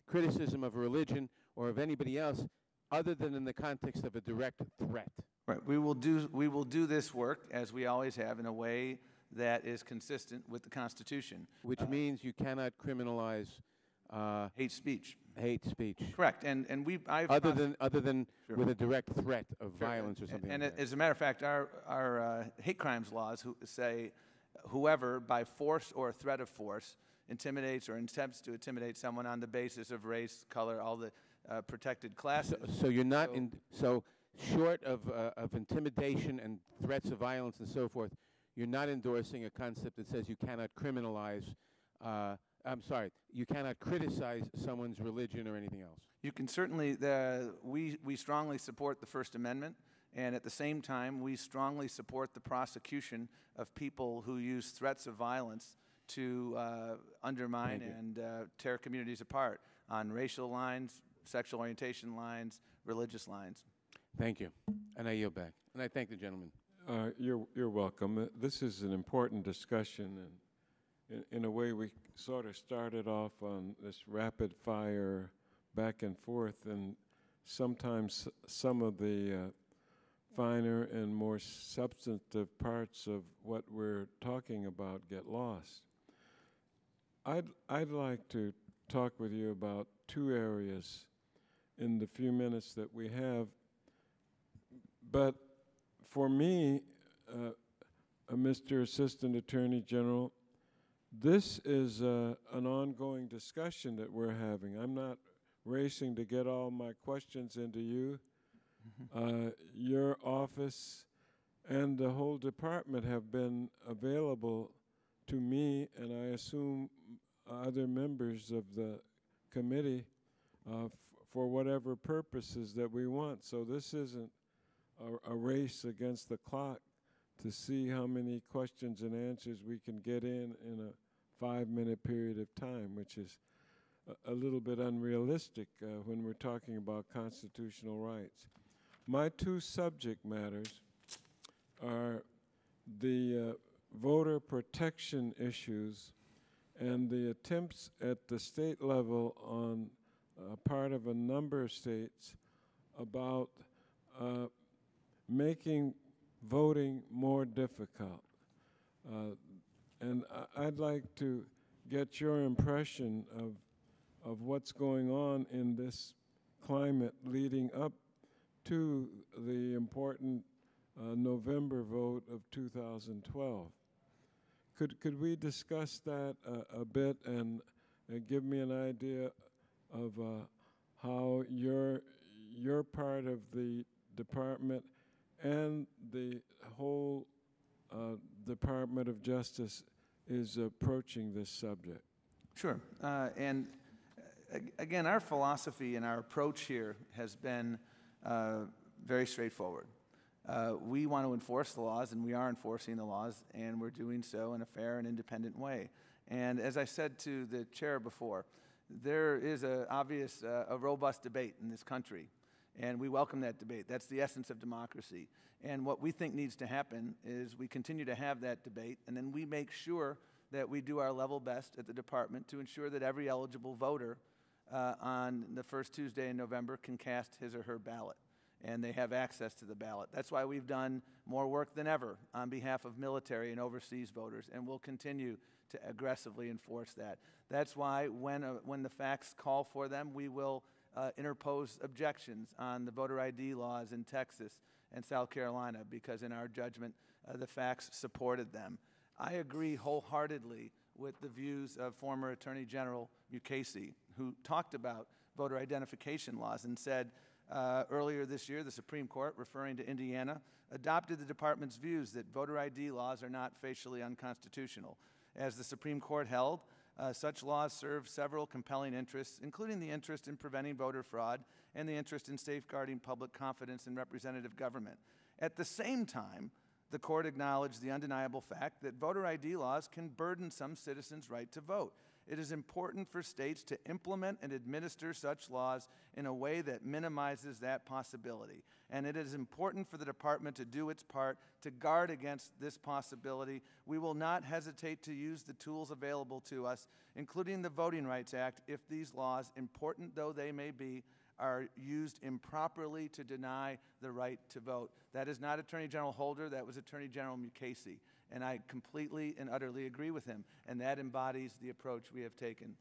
criticism of religion or of anybody else other than in the context of a direct threat. Right. We will do this work, as we always have, in a way that is consistent with the Constitution. Which means you cannot criminalize hate speech. Hate speech. Correct. And other than Sure. with a direct threat of Sure. violence or something. And like that. as a matter of fact, our hate crimes laws say whoever, by force or threat of force, intimidates or attempts to intimidate someone on the basis of race, color, all the protected classes. So you're not so short of intimidation and threats of violence and so forth, you're not endorsing a concept that says you cannot criminalize. You cannot criticize someone's religion or anything else. You can certainly. We strongly support the First Amendment, and at the same time, we strongly support the prosecution of people who use threats of violence to undermine and tear communities apart on racial lines, sexual orientation lines, religious lines. Thank you. And I yield back. And I thank the gentleman. You're welcome. This is an important discussion, and in a way we sort of started off on this rapid fire back and forth, and sometimes some of the finer and more substantive parts of what we're talking about get lost. I'd like to talk with you about two areas in the few minutes that we have. But for me, Mr. Assistant Attorney General, this is an ongoing discussion that we're having. I'm not racing to get all my questions into you. Your office and the whole department have been available to me, and I assume other members of the committee for whatever purposes that we want. So this isn't a race against the clock to see how many questions and answers we can get in a 5-minute period of time, which is a little bit unrealistic when we're talking about constitutional rights. My two subject matters are the voter protection issues and the attempts at the state level on part of a number of states about making voting more difficult. And I'd like to get your impression of what's going on in this climate leading up to the important November vote of 2012. Could we discuss that a bit and give me an idea of how your part of the department and the whole Department of Justice is approaching this subject? Sure. And again, our philosophy and our approach here has been very straightforward. We want to enforce the laws, and we are enforcing the laws, and we're doing so in a fair and independent way. And as I said to the chair before, there is a robust debate in this country, and we welcome that debate. That's the essence of democracy. And what we think needs to happen is we continue to have that debate, and then we make sure that we do our level best at the department to ensure that every eligible voter on the first Tuesday in November can cast his or her ballot, and they have access to the ballot. That's why we've done more work than ever on behalf of military and overseas voters, and we'll continue to aggressively enforce that. That's why when the facts call for them, we will interpose objections on the voter ID laws in Texas and South Carolina, because in our judgment, the facts supported them. I agree wholeheartedly with the views of former Attorney General Mukasey, who talked about voter identification laws and said earlier this year, the Supreme Court, referring to Indiana, adopted the department's views that voter ID laws are not facially unconstitutional. As the Supreme Court held, such laws serve several compelling interests, including the interest in preventing voter fraud and the interest in safeguarding public confidence in representative government. At the same time, the court acknowledged the undeniable fact that voter ID laws can burden some citizens' right to vote. It is important for states to implement and administer such laws in a way that minimizes that possibility. And it is important for the department to do its part to guard against this possibility. We will not hesitate to use the tools available to us, including the Voting Rights Act, if these laws, important though they may be, are used improperly to deny the right to vote. That is not Attorney General Holder, that was Attorney General Mukasey. And I completely and utterly agree with him. And that embodies the approach we have taken,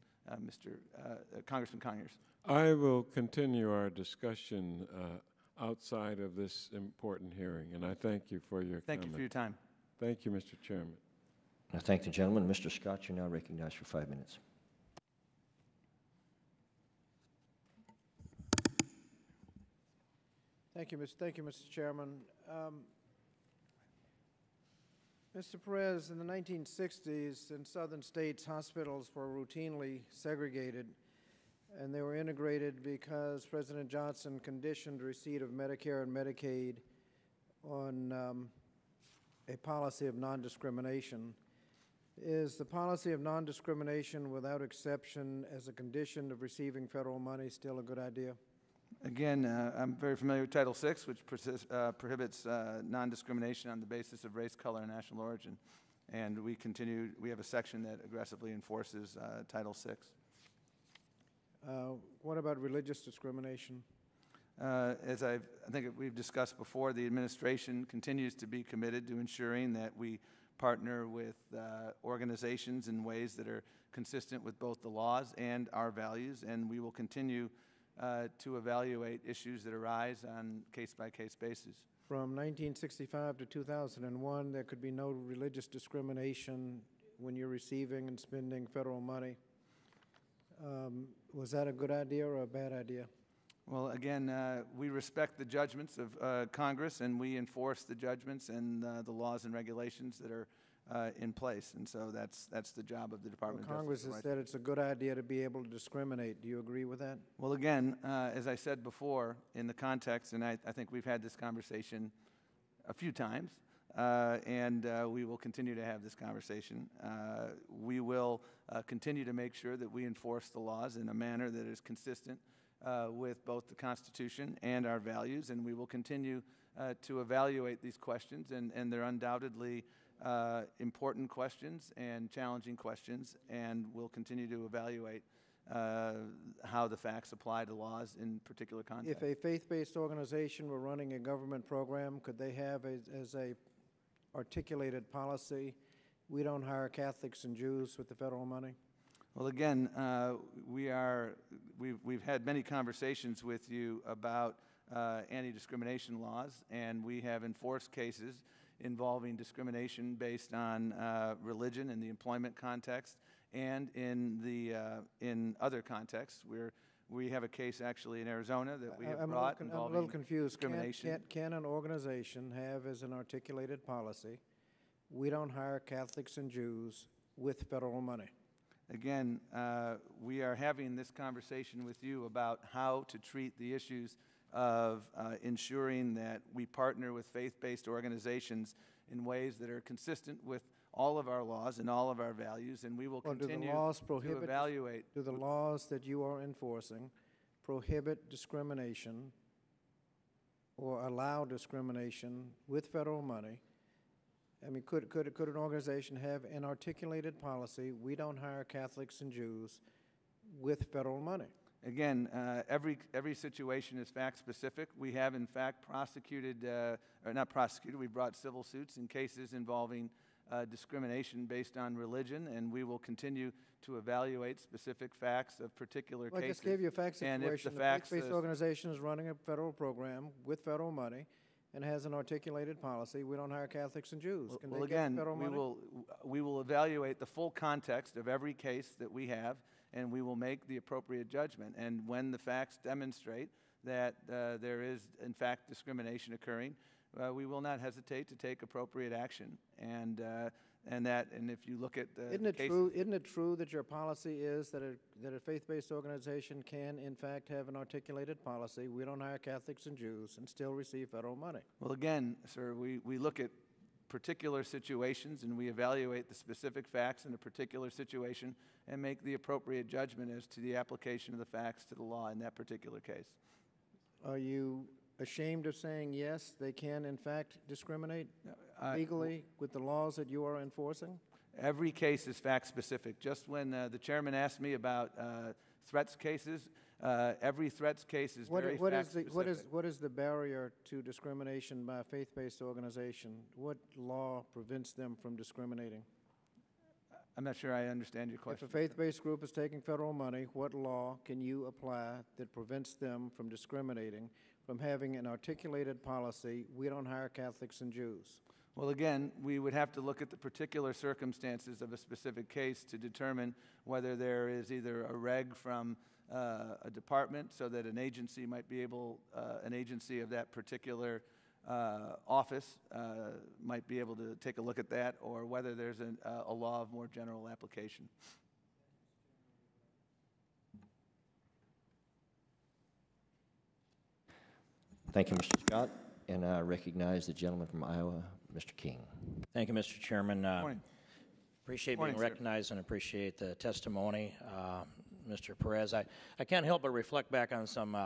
Congressman Conyers. I will continue our discussion outside of this important hearing, and I thank you for your Thank you for your time. Thank you, Mr. Chairman. I thank the gentleman. Mr. Scott, you're now recognized for 5 minutes. Thank you, Mr. Chairman. Mr. Perez, in the 1960s, in southern states, hospitals were routinely segregated, and they were integrated because President Johnson conditioned receipt of Medicare and Medicaid on a policy of non-discrimination. Is the policy of non-discrimination without exception as a condition of receiving federal money still a good idea? Again, I'm very familiar with Title VI, which prohibits non-discrimination on the basis of race, color, and national origin. And we have a section that aggressively enforces Title VI. What about religious discrimination? As I think we've discussed before, the administration continues to be committed to ensuring that we partner with organizations in ways that are consistent with both the laws and our values, and we will continue to evaluate issues that arise on case-by-case basis. From 1965 to 2001, there could be no religious discrimination when you're receiving and spending federal money. Was that a good idea or a bad idea? Well, again, we respect the judgments of Congress, and we enforce the judgments and the laws and regulations that are in place. And so that's the job of the Department Well, of Congress Justice. has said it's a good idea to be able to discriminate. Do you agree with that? Well, again, as I said before, in the context, and I think we've had this conversation a few times, and we will continue to have this conversation. We will continue to make sure that we enforce the laws in a manner that is consistent with both the Constitution and our values, and we will continue to evaluate these questions, and they're undoubtedly important questions and challenging questions, and we'll continue to evaluate how the facts apply to laws in particular contexts. If a faith-based organization were running a government program, could they have as a articulated policy, we don't hire Catholics and Jews with the federal money? Well, again, we've had many conversations with you about anti-discrimination laws, and we have enforced cases involving discrimination based on religion in the employment context and in other contexts. We have a case actually in Arizona that we have brought I'm a involving little confused. discrimination. Can an organization have as an articulated policy, we don't hire Catholics and Jews with federal money? Again, we are having this conversation with you about how to treat the issues of ensuring that we partner with faith-based organizations in ways that are consistent with all of our laws and all of our values, and we will continue to evaluate. Do the laws that you are enforcing prohibit discrimination or allow discrimination with federal money? I mean, could an organization have an articulated policy, we don't hire Catholics and Jews with federal money? Again, every situation is fact-specific. We have, in fact, prosecuted, or not prosecuted, we brought civil suits in cases involving discrimination based on religion, and we will continue to evaluate specific facts of particular cases. I just gave you a fact situation. And if the facts, faith-based organization is running a federal program with federal money and has an articulated policy, we don't hire Catholics and Jews. Can they get federal money? We will evaluate the full context of every case that we have, and we will make the appropriate judgment. And when the facts demonstrate that there is, in fact, discrimination occurring, we will not hesitate to take appropriate action. And if you look at the Isn't it true that your policy is that a faith-based organization can, in fact, have an articulated policy, we don't hire Catholics and Jews, and still receive federal money? Well, again, sir, we look at particular situations, and we evaluate the specific facts in a particular situation and make the appropriate judgment as to the application of the facts to the law in that particular case. Are you ashamed of saying, yes, they can, in fact, discriminate legally with the laws that you are enforcing? Every case is fact-specific. Just when the chairman asked me about threats cases, every threats case is very fact-specific. What is the barrier to discrimination by a faith-based organization? What law prevents them from discriminating? I'm not sure I understand your question. If a faith-based group is taking federal money, what law can you apply that prevents them from discriminating, from having an articulated policy, we don't hire Catholics and Jews? Well, again, we would have to look at the particular circumstances of a specific case to determine whether there is either a reg from a department so that an agency might be able, an agency of that particular office might be able to take a look at that, or whether there's a law of more general application. Thank you, Mr. Scott. And I recognize the gentleman from Iowa, Mr. King. Thank you, Mr. Chairman. Morning. Appreciate Morning, being sir. recognized and appreciate the testimony. Mr. Perez, I can't help but reflect back on some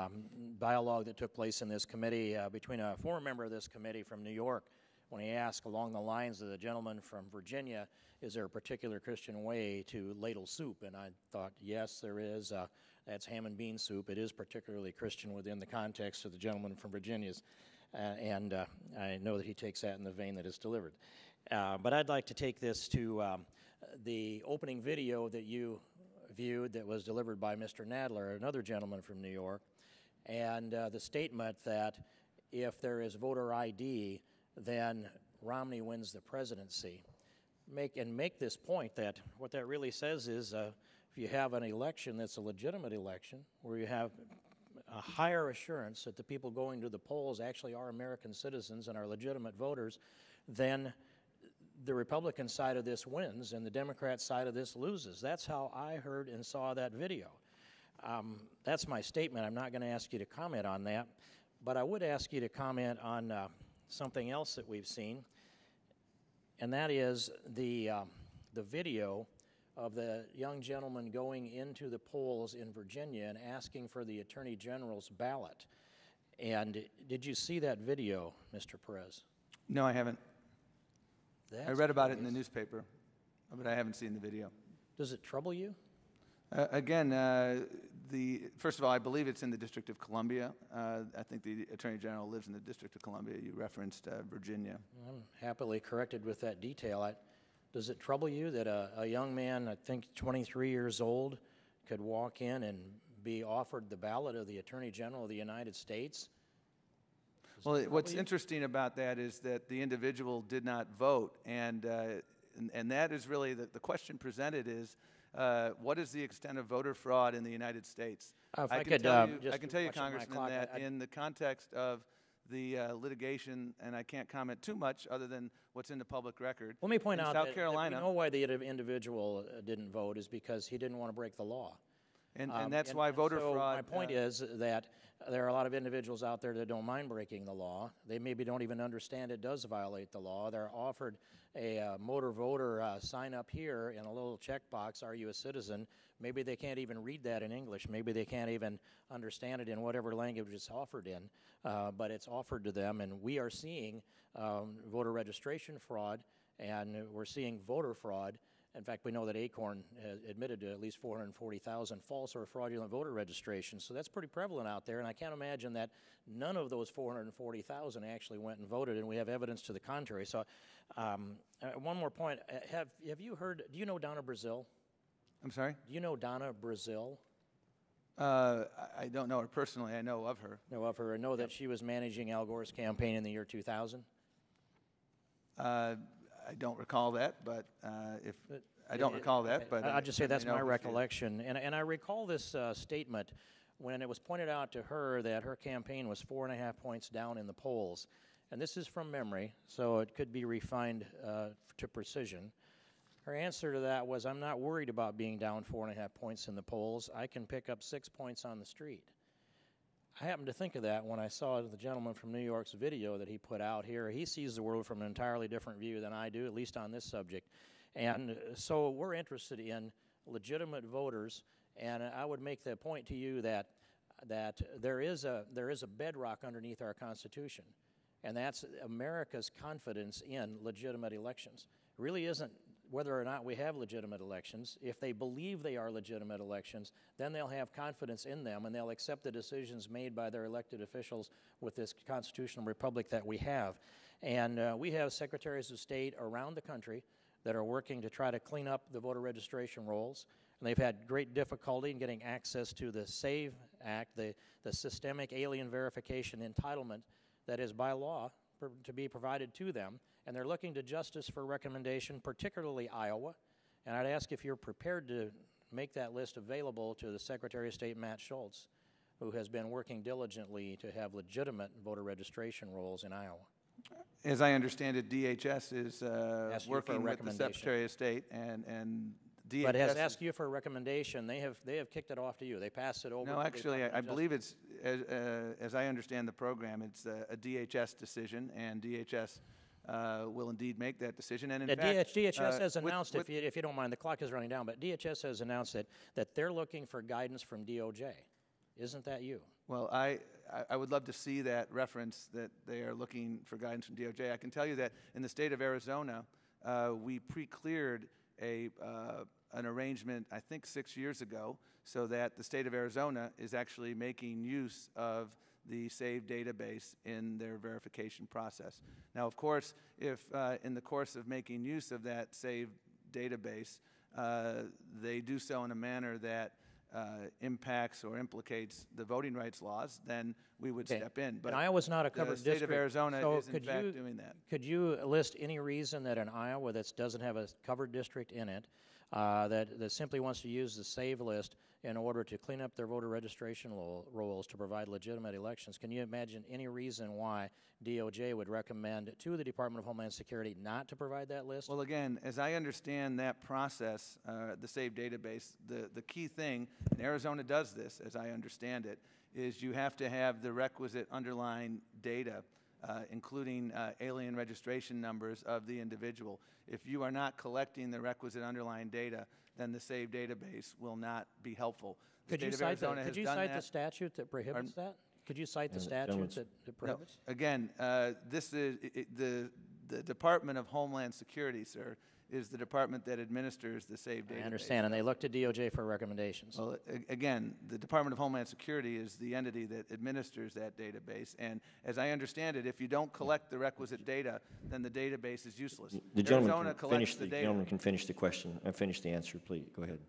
dialogue that took place in this committee between a former member of this committee from New York when he asked along the lines of the gentleman from Virginia, is there a particular Christian way to ladle soup? And I thought, yes, there is. That's ham and bean soup. It is particularly Christian within the context of the gentleman from Virginia's. And I know that he takes that in the vein that it's delivered. But I'd like to take this to the opening video that you viewed that was delivered by Mr. Nadler, another gentleman from New York, and the statement that if there is voter ID, then Romney wins the presidency. Make this point that what that really says is if you have an election that's a legitimate election, where you have a higher assurance that the people going to the polls actually are American citizens and are legitimate voters, then the Republican side of this wins and the Democrat side of this loses. That's how I heard and saw that video. That's my statement. I'm not going to ask you to comment on that, but I would ask you to comment on something else that we've seen, and that is the video of the young gentleman going into the polls in Virginia and asking for the Attorney General's ballot. And did you see that video, Mr. Perez? No, I haven't. I That's read about it in the curious. newspaper, but I haven't seen the video. Does it trouble you? Again, first of all, I believe it's in the District of Columbia. I think the Attorney General lives in the District of Columbia. You referenced Virginia. I'm happily corrected with that detail. Does it trouble you that a young man, I think 23 years old, could walk in and be offered the ballot of the Attorney General of the United States? Well, what's interesting about that is that the individual did not vote, and that is really the question presented is, what is the extent of voter fraud in the United States? I can tell you, Congressman, that in the context of the litigation, and I can't comment too much other than what's in the public record. Let me point in out South that Carolina, we know why the individual didn't vote is because he didn't want to break the law. and that's why voter so fraud. My point is that there are a lot of individuals out there that don't mind breaking the law. They maybe don't even understand it does violate the law. They're offered a motor voter sign up here in a little checkbox, are you a citizen? Maybe they can't even read that in English. Maybe they can't even understand it in whatever language it's offered in, but it's offered to them, and we are seeing voter registration fraud, and we're seeing voter fraud. In fact, we know that Acorn has admitted to at least 440,000 false or fraudulent voter registrations. So that's pretty prevalent out there, and I can't imagine that none of those 440,000 actually went and voted, and we have evidence to the contrary. So one more point. Have you heard, do you know Donna Brazil? I'm sorry? Do you know Donna Brazil? I don't know her personally. I know of her. Know of her, and know that she was managing Al Gore's campaign in the year 2000? I don't recall that, but I don't recall that, but I'll just say that's my recollection. recollection. And I recall this statement when it was pointed out to her that her campaign was 4.5 points down in the polls. And this is from memory, so it could be refined to precision. Her answer to that was, I'm not worried about being down 4.5 points in the polls. I can pick up 6 points on the street. I happened to think of that when I saw the gentleman from New York's video that he put out here. He sees the world from an entirely different view than I do, at least on this subject. And so we're interested in legitimate voters, and I would make the point to you that there is a bedrock underneath our Constitution, and that's America's confidence in legitimate elections. It really isn't whether or not we have legitimate elections. If they believe they are legitimate elections, then they'll have confidence in them, and they'll accept the decisions made by their elected officials with this constitutional republic that we have. And we have secretaries of state around the country that are working to try to clean up the voter registration rolls, and they've had great difficulty in getting access to the SAVE Act, the systemic alien verification entitlement that is by law to be provided to them, and they're looking to justice for recommendation, particularly Iowa. And I'd ask if you're prepared to make that list available to the Secretary of State, Matt Schultz, who has been working diligently to have legitimate voter registration rolls in Iowa. As I understand it, DHS is working with the recommendation. Secretary of State, and DHS But has asked you for a recommendation. They have kicked it off to you. They passed it over. No, actually, I believe it's, as I understand the program, it's a DHS decision, and DHS will indeed make that decision. And in fact, DHS has announced, if you don't mind, the clock is running down, but DHS has announced that they're looking for guidance from DOJ. Isn't that you? Well, I would love to see that reference that they are looking for guidance from DOJ. I can tell you that in the state of Arizona, we pre-cleared an arrangement, I think 6 years ago, so that the state of Arizona is actually making use of the SAVE database in their verification process. Now, of course, if in the course of making use of that SAVE database, they do so in a manner that impacts or implicates the voting rights laws, then we would step in. But and Iowa's not a covered district. The state of Arizona so is in fact doing that. Could you list any reason that in Iowa that doesn't have a covered district in it, that simply wants to use the save list in order to clean up their voter registration rolls to provide legitimate elections. Can you imagine any reason why DOJ would recommend to the Department of Homeland Security not to provide that list? Well, again, as I understand that process, the SAVE database, the key thing, and Arizona does this, as I understand it, is you have to have the requisite underlying data, including alien registration numbers of the individual. If you are not collecting the requisite underlying data, then the SAVE database will not be helpful. Could you cite the statute that prohibits that? Could you cite the statute that prohibits? No, again, this is the Department of Homeland Security, sir, is the department that administers the SAVE database. I understand, and they look to DOJ for recommendations. Well, again, the Department of Homeland Security is the entity that administers that database, and as I understand it, if you don't collect the requisite data, then the database is useless. The gentleman can finish the question and finish the answer, please. Go ahead.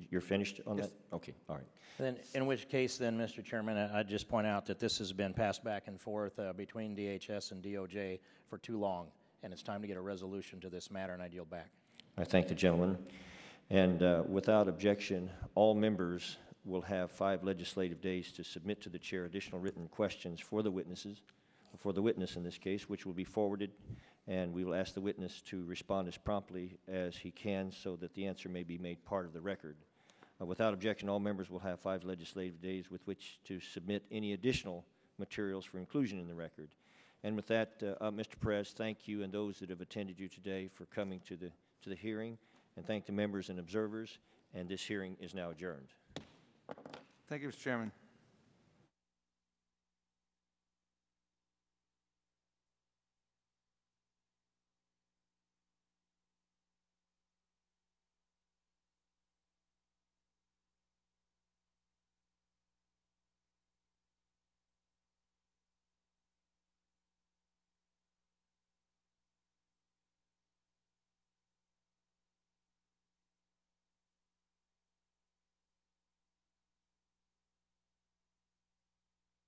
You're finished on Yes. that? Okay, all right. Then, in which case, then, Mr. Chairman, I'd just point out that this has been passed back and forth between DHS and DOJ for too long, and it's time to get a resolution to this matter, and I yield back. I thank the gentleman. And without objection, all members will have 5 legislative days to submit to the chair additional written questions for the witnesses, for the witness in this case, which will be forwarded, and we will ask the witness to respond as promptly as he can so that the answer may be made part of the record. Without objection, all members will have 5 legislative days with which to submit any additional materials for inclusion in the record. And with that, Mr. Perez, thank you and those that have attended you today for coming to the hearing, and thank the members and observers, and this hearing is now adjourned. Thank you, Mr. Chairman.